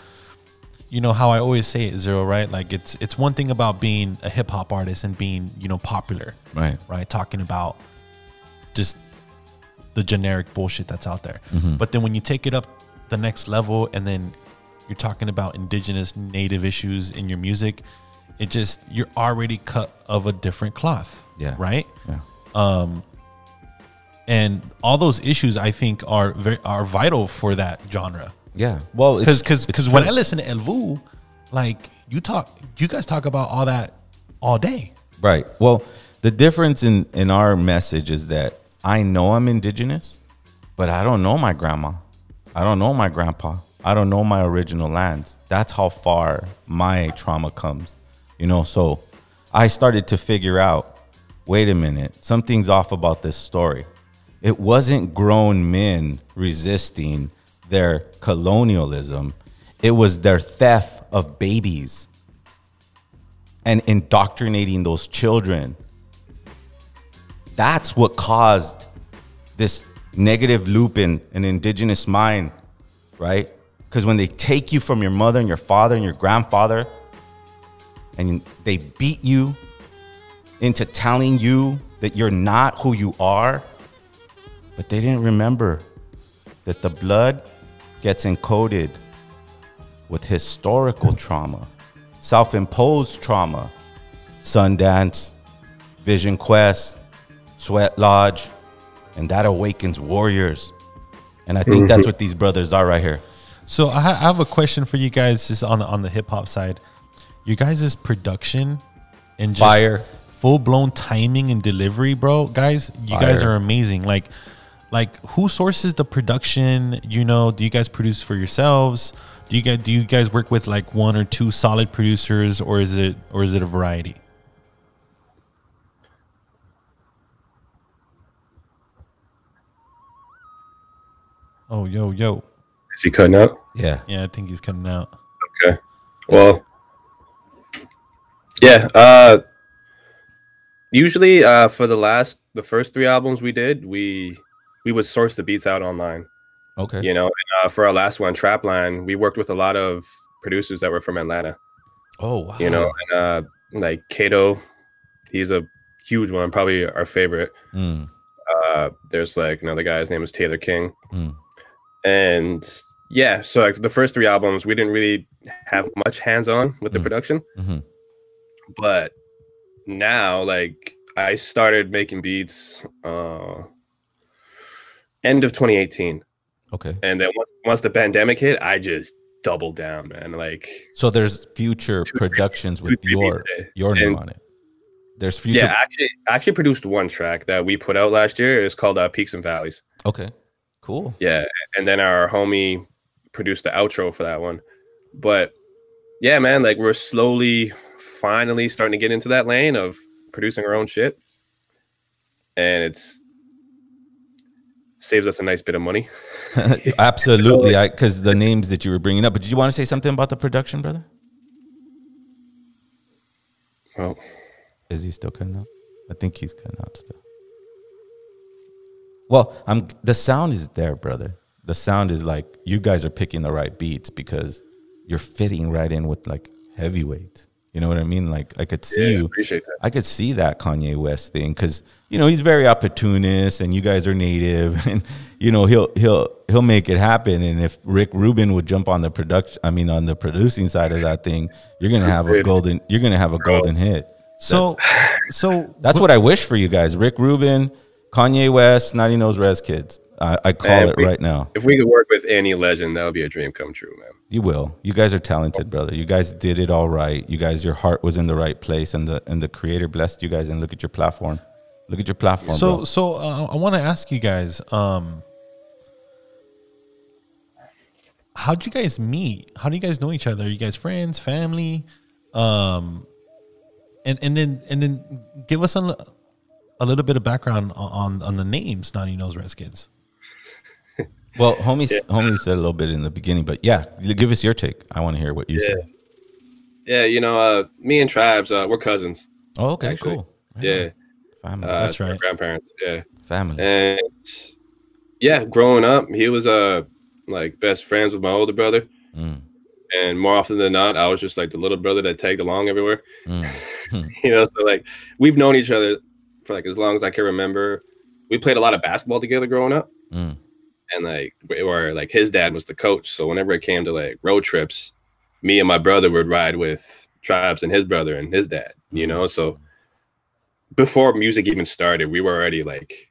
you know, how I always say it, Zero, right? Like it's one thing about being a hip hop artist and being, you know, popular, right? Talking about just the generic bullshit that's out there. But then when you take it up the next level and then you're talking about indigenous native issues in your music, it just, you're already cut of a different cloth. Yeah. Right. Yeah. And all those issues I think are vital for that genre. Yeah. Well, because when I listen to El Vuh, like you guys talk about all that all day. Right. Well, the difference in our message is that I know I'm indigenous, but I don't know my grandma. I don't know my grandpa. I don't know my original lands. That's how far my trauma comes, you know? So I started to figure out, wait a minute, something's off about this story. It wasn't grown men resisting their colonialism. It was their theft of babies and indoctrinating those children. That's what caused this negative loop in an indigenous mind, right? Because when they take you from your mother and your father and your grandfather, and they beat you into telling you that you're not who you are, but they didn't remember that the blood gets encoded with historical trauma, self-imposed trauma, Sundance, Vision Quest, Sweat Lodge, and that awakens warriors. And I think that's what these brothers are right here. So I have a question for you guys, just on the hip hop side. You guys' production and just fire, full blown timing and delivery, bro. Guys, you guys are amazing. Like who sources the production? You know, do you guys produce for yourselves? Do you guys work with like one or two solid producers, or is it a variety? Oh, yo. Is he cutting out? Yeah, I think he's cutting out. Okay. Well, yeah. Usually, for the first 3 albums we did, we would source the beats out online. Okay. You know, and, for our last one, Trapline, we worked with a lot of producers that were from Atlanta. Oh, wow. You know, and like Kato, he's a huge one, probably our favorite. There's like another guy, his name is Taylor King. And yeah, so like the first 3 albums, we didn't really have much hands-on with the production. But now, like, I started making beats end of 2018. Okay. And then once the pandemic hit, I just doubled down, man. Like, so there's future productions with your name on it. There's future. Yeah, I actually produced one track that we put out last year. It's called Peaks and Valleys. Okay, cool. Yeah, and then our homie produced the outro for that one. But yeah, man, like we're finally starting to get into that lane of producing our own shit, and it's saves us a nice bit of money. Absolutely, because the names that you were bringing up. But did you want to say something about the production, brother? Well, is he still cutting out? I think he's cutting out still. Well, the sound is there, brother. The sound is like you guys are picking the right beats because you're fitting right in with like heavyweight. You know what I mean? Like I could see you. Appreciate that. I could see that Kanye West thing because you know he's very opportunist, and you guys are native, and you know he'll make it happen. And if Rick Rubin would jump on the on the producing side of that thing, you're gonna have a golden. You're gonna have a golden hit. So that's what I wish for you guys. Rick Rubin, Kanye West, Snotty Noze Rez kids. I call it right now. If we could work with any legend, that would be a dream come true, man. You will. You guys are talented, brother. You guys did it all right. You guys, your heart was in the right place, and the Creator blessed you guys. And look at your platform. Look at your platform. So I want to ask you guys, how'd you guys meet? How do you guys know each other? Are you guys friends, family? And then give us a little bit of background on the name Snotty Noze Rez Kids. Well, homie said a little bit in the beginning, but yeah, give us your take. I want to hear what you say. Yeah, you know, me and Tribes, we're cousins. Oh, okay, actually. Cool. Right. Yeah, family. That's right. Grandparents. Yeah, family. And yeah, growing up, he was like best friends with my older brother. And more often than not, I was just like the little brother that tagged along everywhere. You know, so like we've known each other for like as long as I can remember. We played a lot of basketball together growing up. And like his dad was the coach. So whenever it came to like road trips, me and my brother would ride with Tribes and his brother and his dad, you know? So before music even started, we were already like,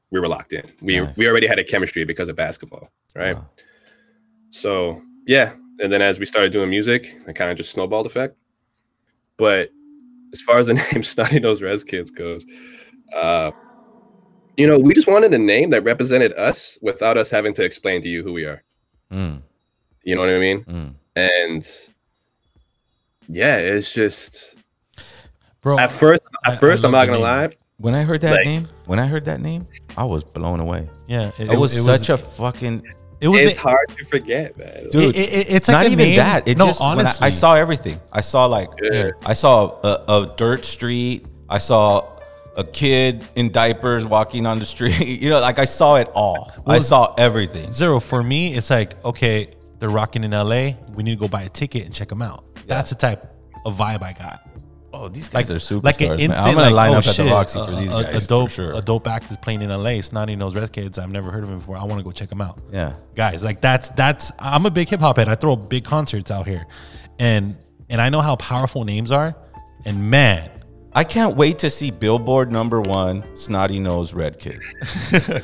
we were locked in. We already had a chemistry because of basketball. Right. Wow. So yeah. And then as we started doing music, it kind of just snowballed effect. But as far as the name Snotty Noze Rez Kids goes, you know, we just wanted a name that represented us without us having to explain to you who we are. You know what I mean? And yeah, it's just, bro. At first, I'm not gonna lie. When I heard that name, I was blown away. Yeah, it was such a fucking. It's hard to forget, man. Dude, it's not like even name. that. It No, just, honestly. I saw everything. I saw I saw a dirt street. I saw a kid in diapers walking on the street. Like I saw it all. I saw everything. Zero, for me, it's like, okay, they're rocking in LA. We need to go buy a ticket and check them out. Yeah. That's the type of vibe I got. Oh, these guys are superstars. Like an instant, I'm gonna line up at shit, the Roxy for these guys. For sure. A dope act is playing in LA. Snotty Noze Rez kids. I've never heard of him before. I want to go check him out. Yeah, guys, like that's. I'm a big hip hop head. I throw big concerts out here, and I know how powerful names are. And man, I can't wait to see Billboard #1 Snotty Noze Rez kids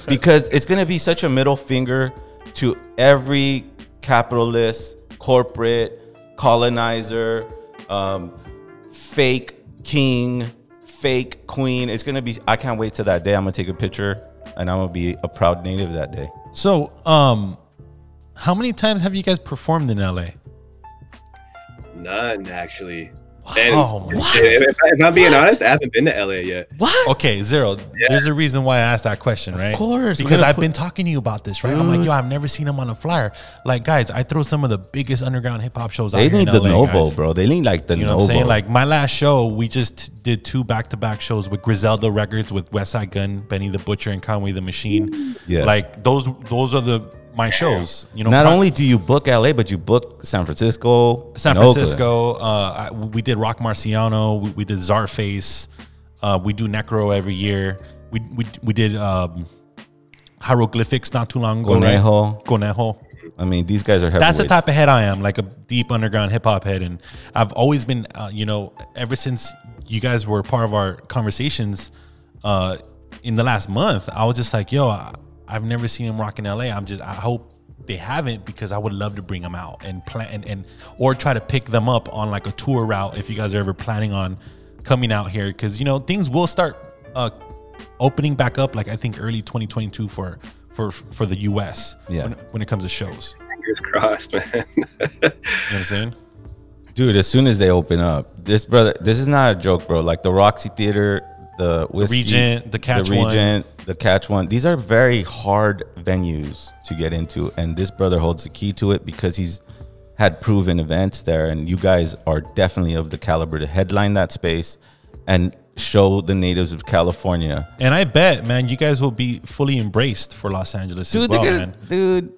because it's gonna be such a middle finger to every capitalist, corporate, colonizer. Fake king, fake queen. It's gonna be. I can't wait till that day. I'm gonna take a picture, and I'm gonna be a proud native that day. So, how many times have you guys performed in LA? None, actually. What? If I'm being honest, I haven't been to LA yet. What? Okay, Zero. Yeah. There's a reason why I asked that question, right? Of course. Because I've been talking to you about this, right? I'm like, yo, I've never seen him on a flyer. Like, guys, I throw some of the biggest underground hip hop shows out here in LA. They need the Novo, bro. They need like the Novo. You know what I'm saying? Like, my last show, we just did 2 back-to-back shows with Griselda Records, with Westside Gunn, Benny the Butcher, and Conway the Machine. Yeah. Like, those are my shows. Not only do you book LA, but you book San Francisco. We did Rock Marciano. We did Czarface. We do Necro every year. We did Hieroglyphics not too long ago. Conejo. I mean, these guys are heavyweights. That's the type of head I am, like a deep underground hip hop head, and I've always been, ever since you guys were part of our conversations in the last month, I was just like, yo, I've never seen him rock in LA. I hope they haven't, because I would love to bring them out and plan or try to pick them up on like a tour route if you guys are ever planning on coming out here, because things will start opening back up, like I think early 2022 for the US. Yeah. When it comes to shows. Fingers crossed, man. You know what I'm saying? Dude, as soon as they open up, this is not a joke, bro. Like the Roxy Theater, the Whiskey, Regent, the Catch One. These are very hard venues to get into, and this brother holds the key to it because he's had proven events there, and you guys are definitely of the caliber to headline that space and show the natives of California. And I bet, man, you guys will be fully embraced for Los Angeles as well, man. Dude,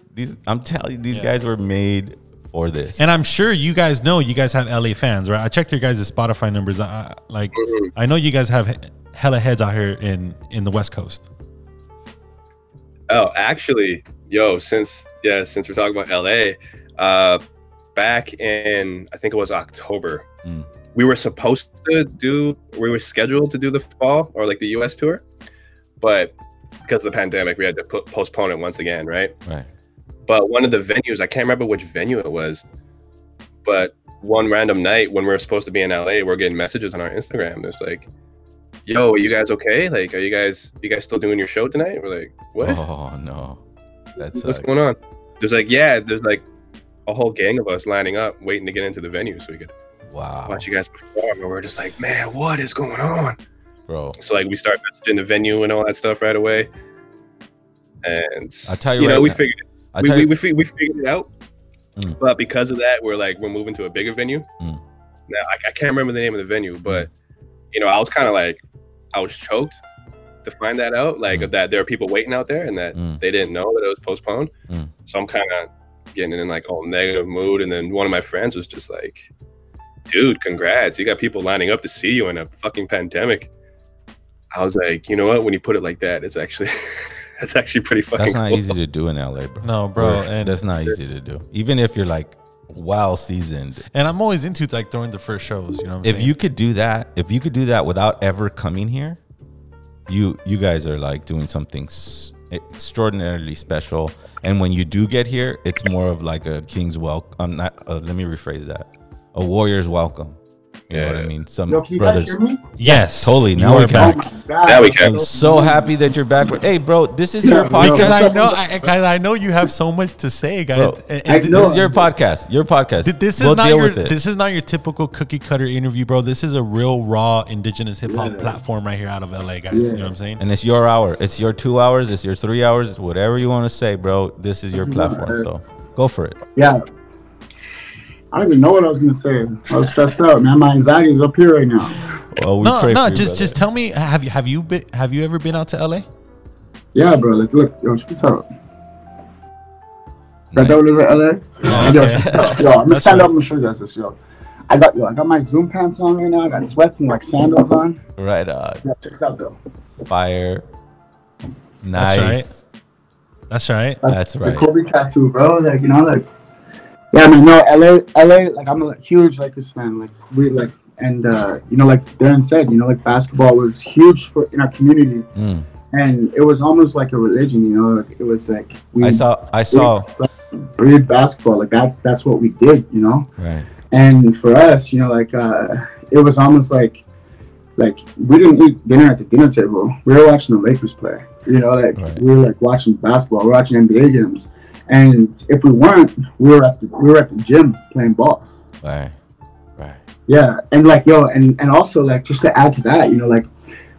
I'm telling you, these guys were made for this. And I'm sure you guys know you guys have LA fans, right? I checked your guys' Spotify numbers. I know you guys have hella heads out here in the West Coast. Oh, actually, since we're talking about LA, back in, I think it was October, we were scheduled to do the fall or like the US tour, but because of the pandemic, we had to postpone it once again, right? Right. But one of the venues, I can't remember which venue it was, but one random night when we were supposed to be in LA, we're getting messages on our Instagram. It's like, yo, are you guys okay? Like, are you guys still doing your show tonight? We're like, what? Oh no, what's going on? There's like a whole gang of us lining up, waiting to get into the venue so we could watch you guys perform. And we're just like, man, what is going on, bro? So like, we start messaging the venue and all that stuff right away. And I tell you, we figured we figured it out. But because of that, we're moving to a bigger venue. Now I can't remember the name of the venue, but I was kind of like, I was choked to find that out, that there are people waiting out there and that they didn't know that it was postponed. So I'm kind of getting in like all negative mood. And then one of my friends was just like, dude, congrats. You got people lining up to see you in a fucking pandemic. I was like, you know what? When you put it like that, it's actually, that's actually pretty fucking That's not cool. easy to do in LA, bro. No, bro. And that's not easy to do. Even if you're like seasoned. And I'm always into like throwing the first shows, you know what I'm saying? If you could do that without ever coming here, you guys are like doing something extraordinarily special. And when you do get here, it's more of like a king's welcome. Let me rephrase that. A warrior's welcome. You know what I mean? Some Yo, can you brothers. guys hear me? Yes, totally. Now we're back. Now we can. I'm so happy that you're back. Hey, bro, this is your podcast. Because I know you have so much to say, guys. Bro, this is your podcast. Your podcast. This is not your typical cookie cutter interview, bro. This is a real raw indigenous hip hop platform right here out of LA, guys. You know what I'm saying? And it's your hour. It's your 2 hours. It's your 3 hours. It's whatever you want to say, bro. This is your platform. So go for it. Yeah. I don't even know what I was gonna say. I was stressed out, man. My anxiety is up here right now. Well, just tell me. Have you ever been out to LA? Yeah, bro. Like, look, yo, check this out. Nice. That was LA. Oh, okay. Yo, I'm gonna stand up and show you guys this, yo. I got my Zoom pants on right now. I got sweats and like sandals on. Right on. Yeah, check this out, though. Fire. Nice. That's right. That's right. The Kobe tattoo, bro. Like, you know, like. Yeah, I mean, no, LA, like, I'm a huge Lakers fan. Like, we, like, and, you know, like Darren said, you know, like, basketball was huge in our community. And it was almost like a religion, you know, like, it was like, I saw. Breed basketball. Like, that's what we did, you know? Right. And for us, you know, like, it was almost like we didn't eat dinner at the dinner table. We were watching the Lakers play, you know, like, we were, like, watching basketball. We were watching NBA games. And if we weren't, we were at the gym playing ball. Right. Yeah, and like and also like just to add to that, you know, like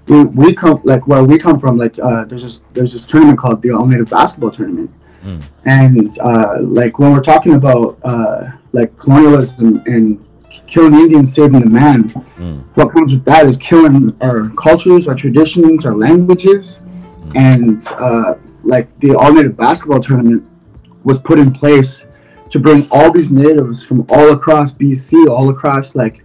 we come like where we come from, like there's this tournament called the All Native Basketball Tournament, and like when we're talking about like colonialism and killing Indians, saving the man, what comes with that is killing our cultures, our traditions, our languages, and like the All Native Basketball Tournament was put in place to bring all these natives from all across BC, all across like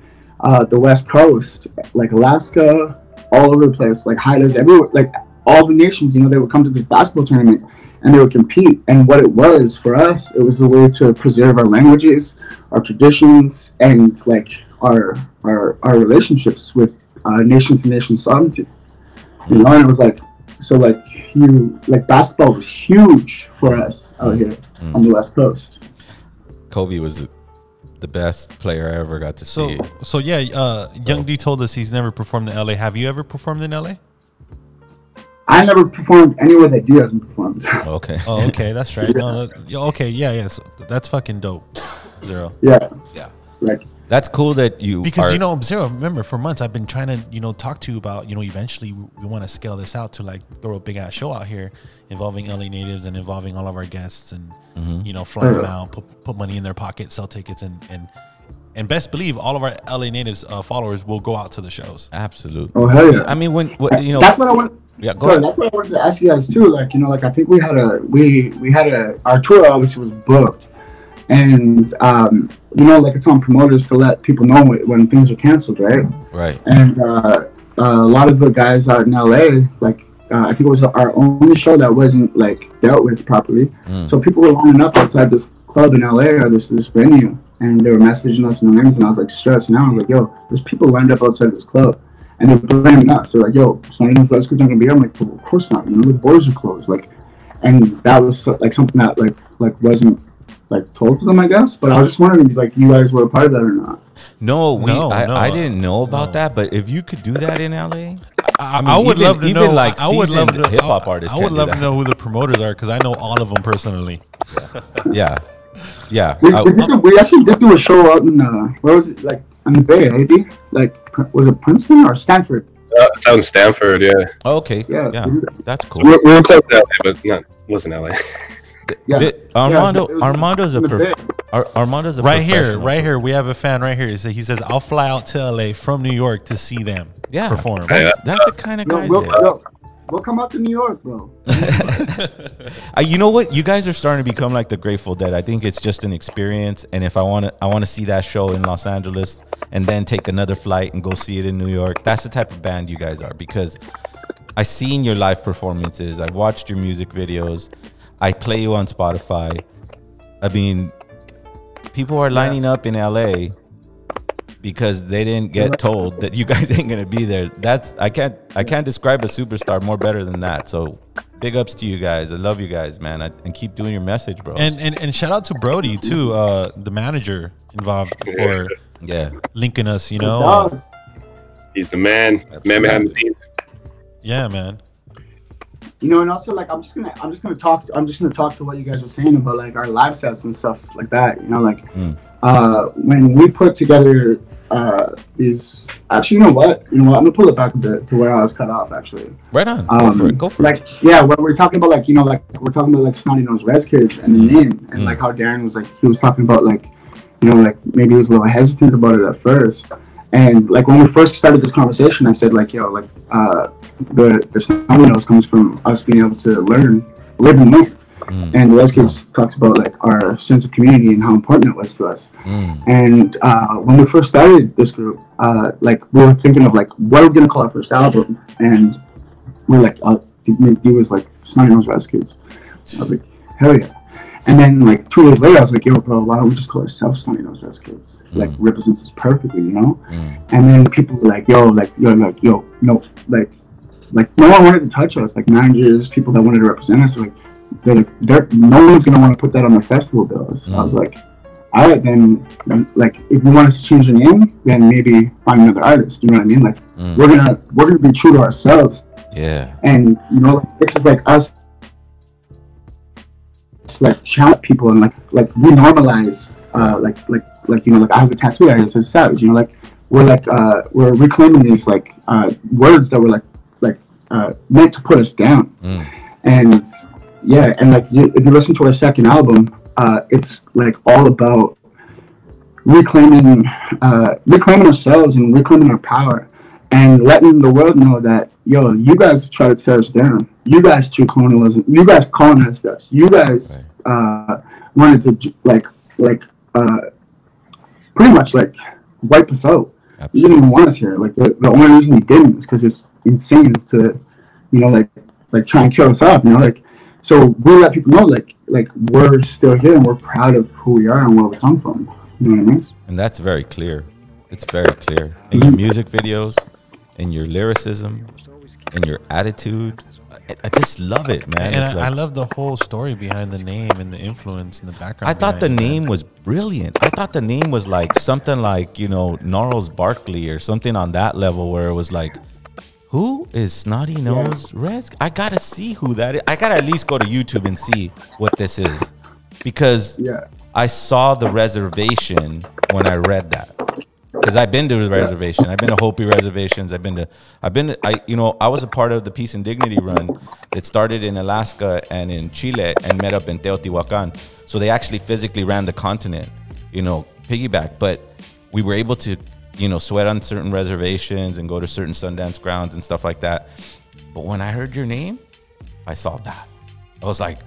the West Coast, like Alaska, all over the place, like Haidas, everywhere, like all the nations, you know, they would come to this basketball tournament and they would compete. And what it was for us, it was a way to preserve our languages, our traditions, and like our relationships with nation to nation sovereignty. You know, and it was like, so like basketball was huge for us out here on the West Coast. Kobe was the best player I ever got to see. So yeah, Young D told us he's never performed in LA. Have you ever performed in LA? I never performed anywhere that you hasn't performed. Okay. Oh, okay, that's right. No, okay, yeah. So that's fucking dope. Zero. Yeah. Like, that's cool that you because you know, Zero, remember for months I've been trying to, you know, talk to you about, you know, eventually we want to scale this out to like throw a big ass show out here involving LA natives and involving all of our guests and you know, fly them out, put money in their pocket, sell tickets, and best believe all of our LA natives followers will go out to the shows. Absolutely. Oh hell yeah! I mean, when you know, that's what I want. Yeah, that's what I wanted to ask you guys too. Like, you know, like I think we had our tour obviously was booked. And, you know, like it's on promoters to let people know when things are canceled, right? Right. And a lot of the guys out in LA, like, I think it was our only show that wasn't, like, dealt with properly. So people were lining up outside this club in LA or this venue, and they were messaging us and everything. I was, like, stressed. And I was like, yo, there's people lined up outside this club. And they're blaming us. They're like, yo, Snotty Noze Rez not going to be here. I'm like, well, of course not. You know, the borders are closed. Like, and that was, like, something that, like wasn't, like told to them, I guess. But I was just wondering if like you guys were a part of that or not. I didn't know about that. But if you could do that in LA, I would love to know. Like I would love to hip hop artists. I would love to know who the promoters are because I know all of them personally. Yeah. We actually did do a show out in where was it? Like on the Bay, maybe. Like was it Princeton or Stanford? It's out in Stanford. Yeah. Oh, okay. Yeah. That's cool. We were close to LA, but wasn't LA. Armando's a Armando's a right here. We have a fan right here. He says, "I'll fly out to LA from New York to see them perform." That's the kind of guys. We'll come out to New York, bro. You know what? You guys are starting to become like the Grateful Dead. I think it's just an experience, and if I want to see that show in Los Angeles and then take another flight and go see it in New York. That's the type of band you guys are because I've seen your live performances. I've watched your music videos. I play you on Spotify. I mean, people are lining up in LA because they didn't get told that you guys ain't gonna be there. I can't describe a superstar more better than that. So big ups to you guys. I love you guys, man. And keep doing your message, bro. And shout out to Brody too, the manager involved for linking us. You know, he's the man behind the scenes. Yeah, man. You know, and also like I'm just gonna talk to what you guys are saying about like our live sets and stuff like that. You know, like when we put together these. Actually, you know what? I'm gonna pull it back a bit to where I was cut off. Actually, right on. Go for it. Like, yeah, when we're talking about like, like we're talking about like Snotty Noze Rez kids and the name, and like how Darren was like, he was talking about like, like maybe he was a little hesitant about it at first. And like when we first started this conversation, I said like, like the Snotty Noze comes from us being able to live and learn. And the Rez Kids talks about like our sense of community and how important it was to us. And when we first started this group, like we were thinking of like, what are we gonna call our first album? And we're like, it was like Snotty Noze Rez Kids. I was like, hell yeah. And then like 2 years later, I was like, yo, bro, why don't we just call ourselves Snotty Noze Rez Kids? Like represents us perfectly, you know? And then people were like, no, like no one wanted to touch us. Like managers, people that wanted to represent us, were like, no one's gonna want to put that on their festival bills. I was like, all right, then like if you want us to change the name, then maybe find another artist. You know what I mean? Like we're gonna be true to ourselves. Yeah. And this is like us, like challenge people and like we normalize like I have a tattoo area that says Savage. Like we're reclaiming these like words that were like meant to put us down. And yeah, and like if you listen to our second album, it's like all about reclaiming ourselves and reclaiming our power and letting the world know that, yo, you guys try to tear us down. You guys do colonialism. You guys colonized us. You guys wanted to pretty much like wipe us out. Absolutely. You didn't even want us here. Like the only reason you didn't is because it's insane to, like try and kill us off. So we let people know like we're still here and we're proud of who we are and where we come from. You know what I mean? And that's very clear. It's very clear in your music videos, in your lyricism, in your attitude. I just love it, man. And I love the whole story behind the name and the influence and the background. I thought the name was brilliant. I thought the name was like something like, Gnarls Barkley or something on that level where it was like, who is Snotty Noze Rez? I gotta see who that is. I gotta at least go to YouTube and see what this is, because I saw the reservation when I read that. Because I've been to the reservation, I've been to Hopi reservations. I was a part of the Peace and Dignity run that started in Alaska and in Chile and met up in Teotihuacan. So they actually physically ran the continent, piggyback. But we were able to, sweat on certain reservations and go to certain Sundance grounds and stuff like that. But when I heard your name, I saw that. I was like,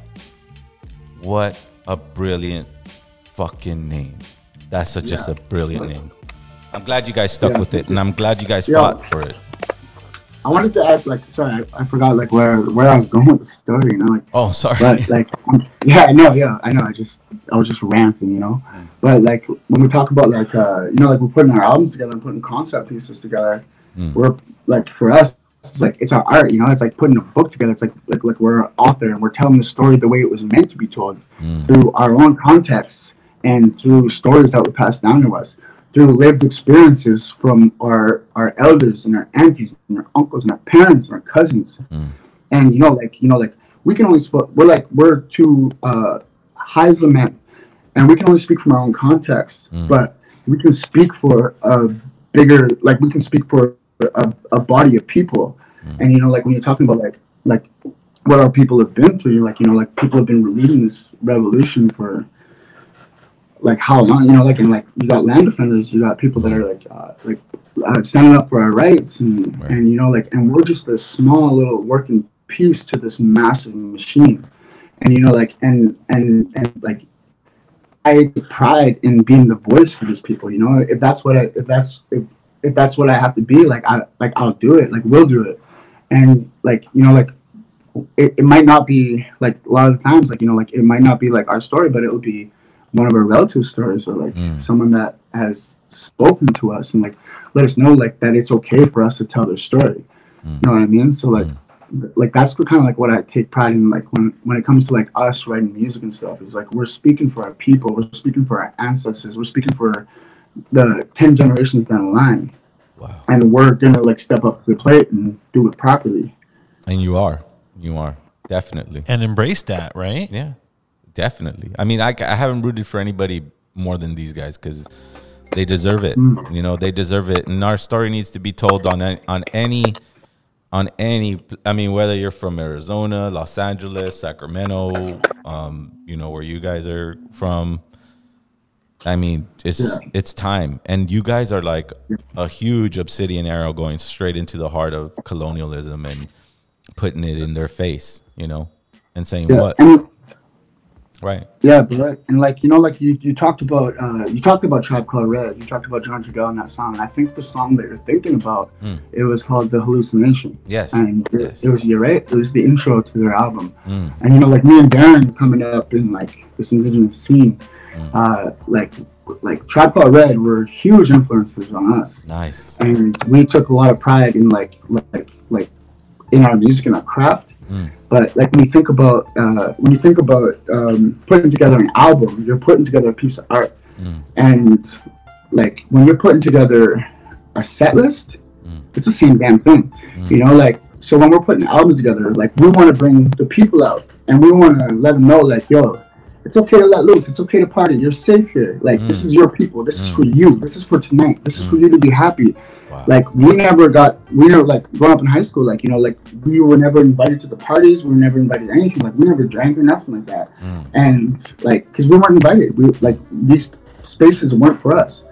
what a brilliant fucking name. That's just a brilliant name. I'm glad you guys stuck with it, and I'm glad you guys fought for it. I wanted to add, sorry, I forgot where I was going with the story, Oh, sorry. But I know. I was just ranting, But when we talk about we're putting our albums together and putting concept pieces together, we're for us, it's our art, It's like putting a book together. It's like we're an author and we're telling the story the way it was meant to be told, through our own contexts and through stories that were passed down to us, through lived experiences from our elders and our aunties and our uncles and our parents and our cousins. And we can only we're two Heisler men, and we can only speak from our own context, but we can speak for a bigger, we can speak for a body of people. And when you're talking about what our people have been through, people have been leading this revolution for how long, and you got land defenders, you got people that are standing up for our rights, and and we're just a small little working piece to this massive machine. And I take pride in being the voice for these people. If that's what I have to be, I'll do it. We'll do it. And it might not be a lot of times it might not be our story, but it will be one of our relative stories, or someone that has spoken to us and like let us know like that it's okay for us to tell their story. You know what I mean? So like that's kind of like what I take pride in, like when it comes to like us writing music and stuff. Is like we're speaking for our people, we're speaking for our ancestors, we're speaking for the 10 generations down the line. Wow. And we're gonna like step up to the plate and do it properly. And you are definitely, and embrace that, right? Yeah, definitely. I mean, I haven't rooted for anybody more than these guys because they deserve it. You know, they deserve it, and our story needs to be told on any. I mean, whether you're from Arizona, Los Angeles, Sacramento, you know, where you guys are from. I mean, it's time, and you guys are like a huge obsidian arrow going straight into the heart of colonialism and putting it in their face, you know, and saying what, right? Yeah, but and like you know, like you talked about Tribe Called Red, you talked about John Dragell in that song, and I think the song that you're thinking about, it was called The Hallucination. Yes, and it was, you're right, it was the intro to their album, and you know, like me and Darren coming up in like this indigenous scene. Like Tribe Called Red were huge influences on us. Nice. And we took a lot of pride in like in our music and our craft. But like when you think about putting together an album, you're putting together a piece of art. And like when you're putting together a set list, it's the same damn thing. You know, like so when we're putting albums together, like we want to bring the people out and we want to let them know like, yo, it's okay to let loose. It's okay to party. You're safe here. Like, this is your people. This is for you. This is for tonight. This is for you to be happy. Wow. Like, we never like, growing up in high school, like, you know, like, we were never invited to the parties. We were never invited to anything. Like, we never drank or nothing like that. And, like, because we weren't invited. We, like, these spaces weren't for us.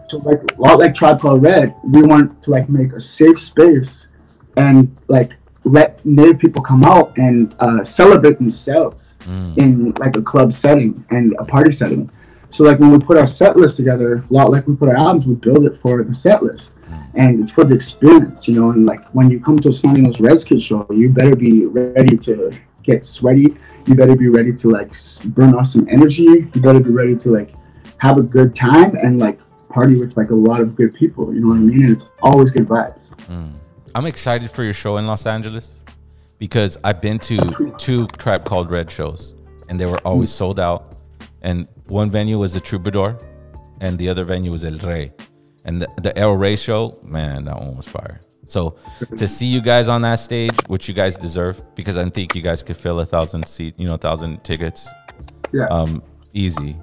So, like, a lot like Tribe Called Red, we want to, like, make a safe space and, like, let Native people come out and celebrate themselves in like a club setting and a party setting. So like when we put our set list together, a lot like we put our albums, we build it for the set list, and it's for the experience, you know. And like when you come to a Snotty Noze Rez Kid show, you better be ready to get sweaty. You better be ready to like burn off some energy. You better be ready to like have a good time and like party with like a lot of good people. You know what I mean? And it's always good vibes. I'm excited for your show in Los Angeles because I've been to 2 Tribe Called Red shows and they were always sold out. And one venue was the Troubadour and the other venue was El Rey. And the El Rey show, man, that one was fire. So to see you guys on that stage, which you guys deserve, because I think you guys could fill 1,000 seat, 1,000 tickets, easy.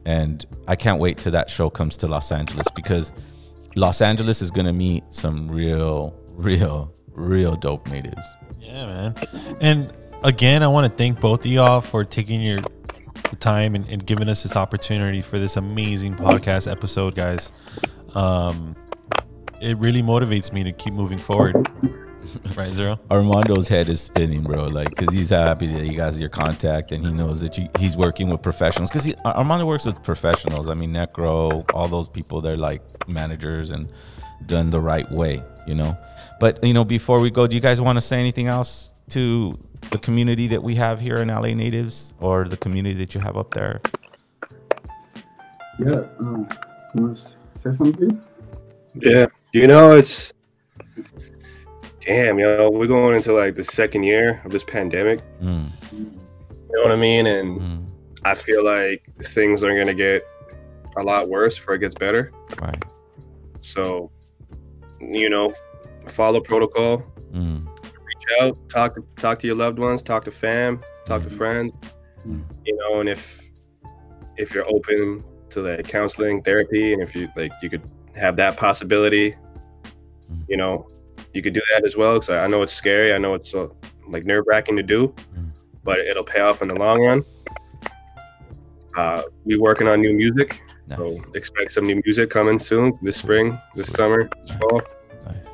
And I can't wait till that show comes to Los Angeles because Los Angeles is gonna meet some real dope natives. Yeah, man. And again, I want to thank both of y'all for taking the time and giving us this opportunity for this amazing podcast episode, guys. It really motivates me to keep moving forward. Right, Zero? Armando's head is spinning, bro. Like, because he's happy that you guys your contact and he knows that he's working with professionals. Because Armando works with professionals. I mean, Necro, all those people, they're like managers and done the right way, you know. But, before we go, do you guys want to say anything else to the community that we have here in LA Natives or the community that you have up there? Yeah. You want to say something? Yeah. It's... Damn, we're going into like the 2nd year of this pandemic. You know what I mean? And I feel like things are going to get a lot worse before it gets better. Right. So, follow protocol, reach out, talk to your loved ones, talk to fam, talk to friends, and if you're open to like counseling, therapy, and if you could have that possibility, you could do that as well. Because I know it's scary. I know it's like nerve-wracking to do, but it'll pay off in the long run. We're working on new music. Nice. So expect some new music coming soon, this spring, this summer, this fall. Nice.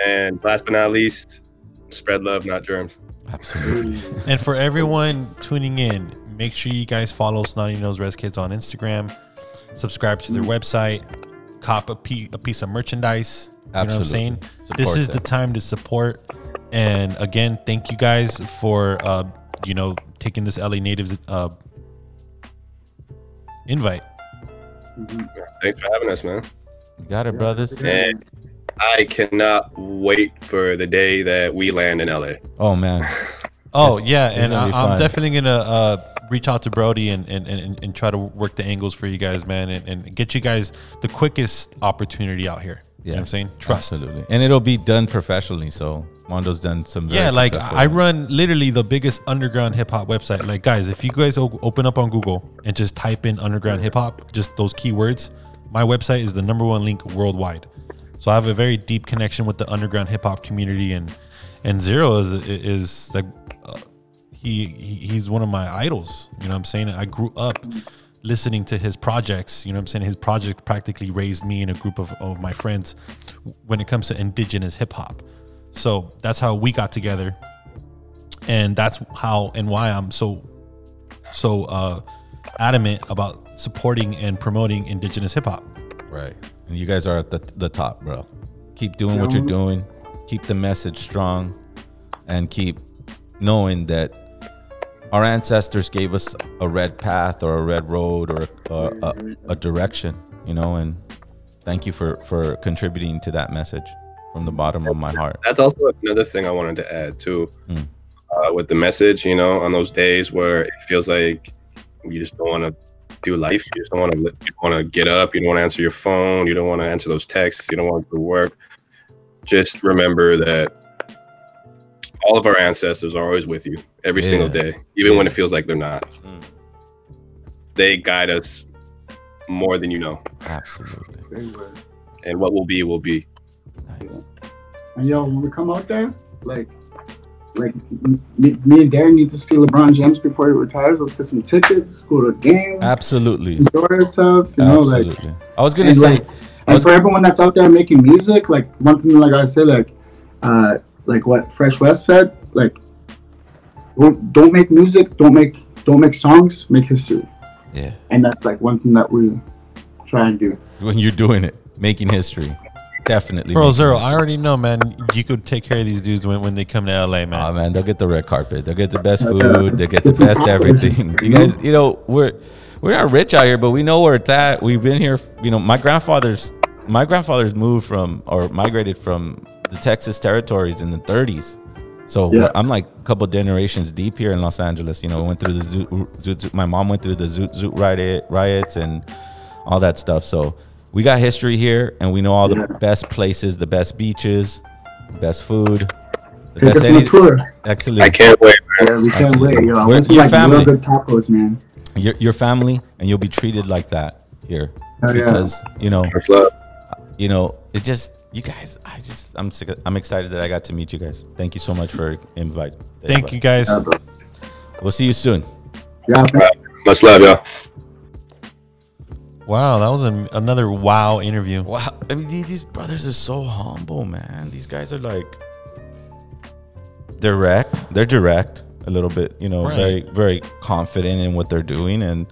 And last but not least, spread love, not germs. Absolutely. And for everyone tuning in, make sure you guys follow Snotty Noze Rez Kids on Instagram, subscribe to their website, cop a piece of merchandise. You know what I'm saying? This is the time to support. And again, thank you guys for taking this LA Natives invite. Thanks for having us, man. You got it, brothers. And I cannot wait for the day that we land in LA. Oh man. Oh yeah, and I'm definitely gonna reach out to Brody and try to work the angles for you guys, man, and get you guys the quickest opportunity out here. You know what I'm saying? Trust. Absolutely. And it'll be done professionally. So Mondo's done some very like successful I ones. run literally the biggest underground hip hop website. Like guys, if you guys open up on Google and just type in underground hip hop, just those keywords, my website is the #1 link worldwide. So I have a very deep connection with the underground hip hop community, and Zero is like he's one of my idols. You know what I'm saying? I grew up listening to his projects. You know what I'm saying? His project practically raised me and a group of my friends when it comes to indigenous hip hop. So that's how we got together, and that's how and why I'm so adamant about supporting and promoting indigenous hip hop. Right. And you guys are at the top, bro. Keep doing what you're doing. Keep the message strong, and keep knowing that our ancestors gave us a red path or a red road or a direction, you know, and thank you for contributing to that message from the bottom of my heart. That's also another thing I wanted to add too, with the message, you know, on those days where it feels like you just don't want to do life. You just don't want to get up. You don't want to answer your phone. You don't want to answer those texts. You don't want to work. Just remember that all of our ancestors are always with you every single day, even when it feels like they're not. They guide us more than you know. Absolutely. And what will be, will be. Nice. And yo, when we come out there, like me and Darren need to steal LeBron James before he retires. Let's get some tickets, go to a game. Absolutely. Enjoy ourselves. You know, like. I was gonna say. And for everyone that's out there making music, like one thing, like I said, like what Fresh West said, like don't make music, don't make songs, make history. Yeah. And that's like one thing that we try and do. When you're doing it, making history. Definitely. Bro, Zero, I already know, man. You could take care of these dudes when they come to LA, man. Oh man, they'll get the red carpet. They'll get the best food. They'll get the best everything. You guys, you know, we're not rich out here, but we know where it's at. We've been here. You know, my grandfathers moved from or migrated from the Texas territories in the 30s. So I'm like a couple generations deep here in Los Angeles. You know, we went through the Zoot. My mom went through the Zoot riots and all that stuff. So we got history here, and we know all the best places, the best beaches, the best food, the best anything. Excellent. I can't wait, man. Yeah, we can't wait. Yo, I Your want to like family. real good tacos, man. Your family, and you'll be treated like that here because you know, it just you guys. I'm excited that I got to meet you guys. Thank you so much for inviting. Thank you guys. We'll see you soon. Yeah. Much love, y'all. Wow, that was another wow interview. Wow, I mean these brothers are so humble, man. These guys are like direct. They're direct a little bit, you know, very very confident in what they're doing, and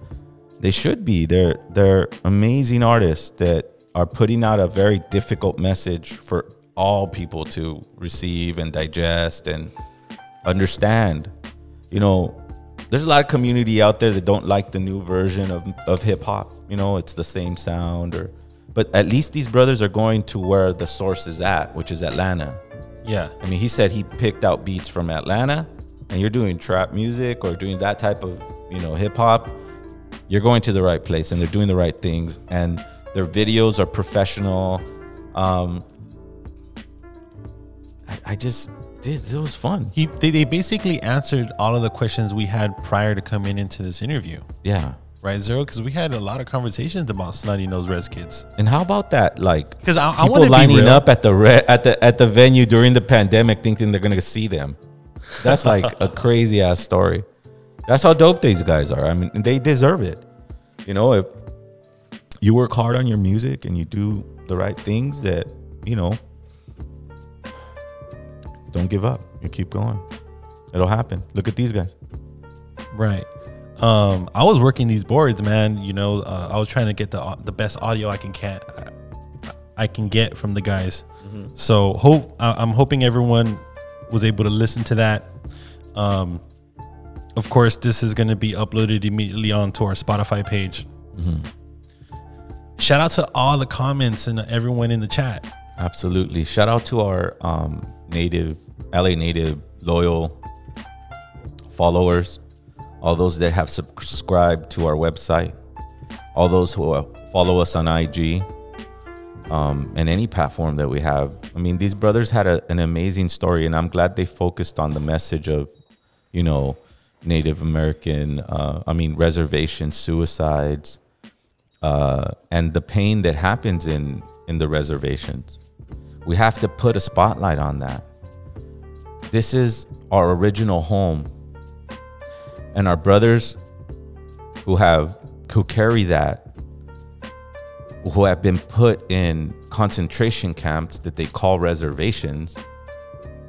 they should be. They're amazing artists that are putting out a very difficult message for all people to receive and digest and understand. You know, there's a lot of community out there that don't like the new version of hip hop. You know, it's the same sound, but at least these brothers are going to where the source is at, which is Atlanta. Yeah. I mean, he said he picked out beats from Atlanta, and you're doing trap music or doing that type of, you know, hip hop. You're going to the right place, and they're doing the right things, and their videos are professional. This was fun. They basically answered all of the questions we had prior to coming into this interview. Yeah. Right, Zero? Because we had a lot of conversations about Snotty Noze Rez kids. And how about that? Like, because I people lining up at the venue during the pandemic, thinking they're gonna see them. That's like a crazy ass story. That's how dope these guys are. I mean, they deserve it. You know, if you work hard on your music and you do the right things, that, you know, don't give up. You keep going. It'll happen. Look at these guys. Right. I was working these boards, man. You know, I was trying to get the best audio I can get from the guys. Mm-hmm. So I'm hoping everyone was able to listen to that. Of course, this is going to be uploaded immediately onto our Spotify page. Mm-hmm. Shout out to all the comments and everyone in the chat. Absolutely. Shout out to our LA native loyal followers, all those that have subscribed to our website, all those who follow us on IG, and any platform that we have. I mean, these brothers had an amazing story, and I'm glad they focused on the message of, you know, Native American, reservation suicides, and the pain that happens in the reservations. We have to put a spotlight on that. This is our original home, and our brothers who carry that, who have been put in concentration camps that they call reservations,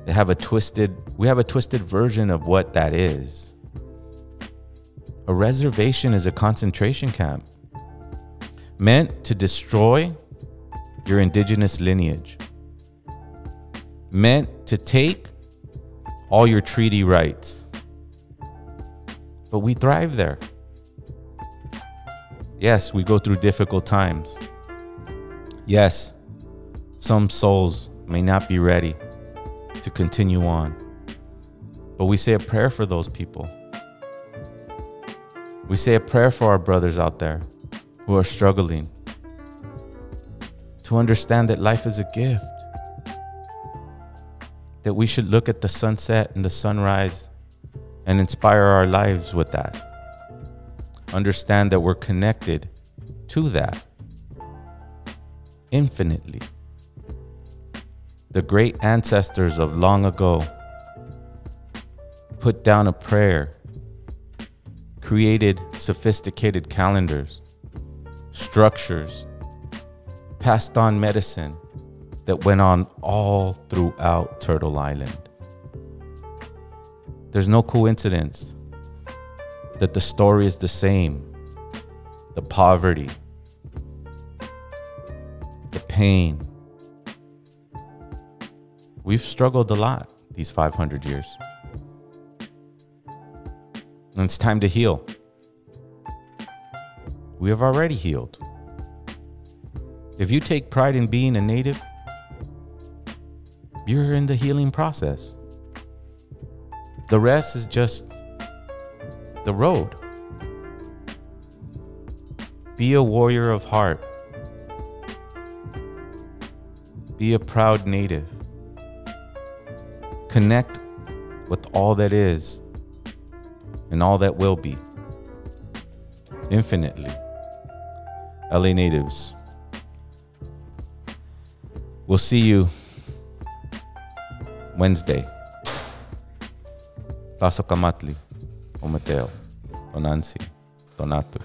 we have a twisted version of what that is. A reservation is a concentration camp meant to destroy your indigenous lineage, meant to take all your treaty rights. But we thrive there. Yes, we go through difficult times. Yes, some souls may not be ready to continue on. But we say a prayer for those people. We say a prayer for our brothers out there who are struggling, to understand that life is a gift, that we should look at the sunset and the sunrise and inspire our lives with that. Understand that we're connected to that infinitely. The great ancestors of long ago put down a prayer, created sophisticated calendars, structures, passed on medicine that went on all throughout Turtle Island. There's no coincidence that the story is the same. The poverty, the pain. We've struggled a lot these 500 years. And it's time to heal. We have already healed. If you take pride in being a native, you're in the healing process. The rest is just the road. Be a warrior of heart. Be a proud native. Connect with all that is and all that will be. Infinitely. LA natives. We'll see you Wednesday. Taso Kamatli, Ometeo, Tonansi, Tonatu.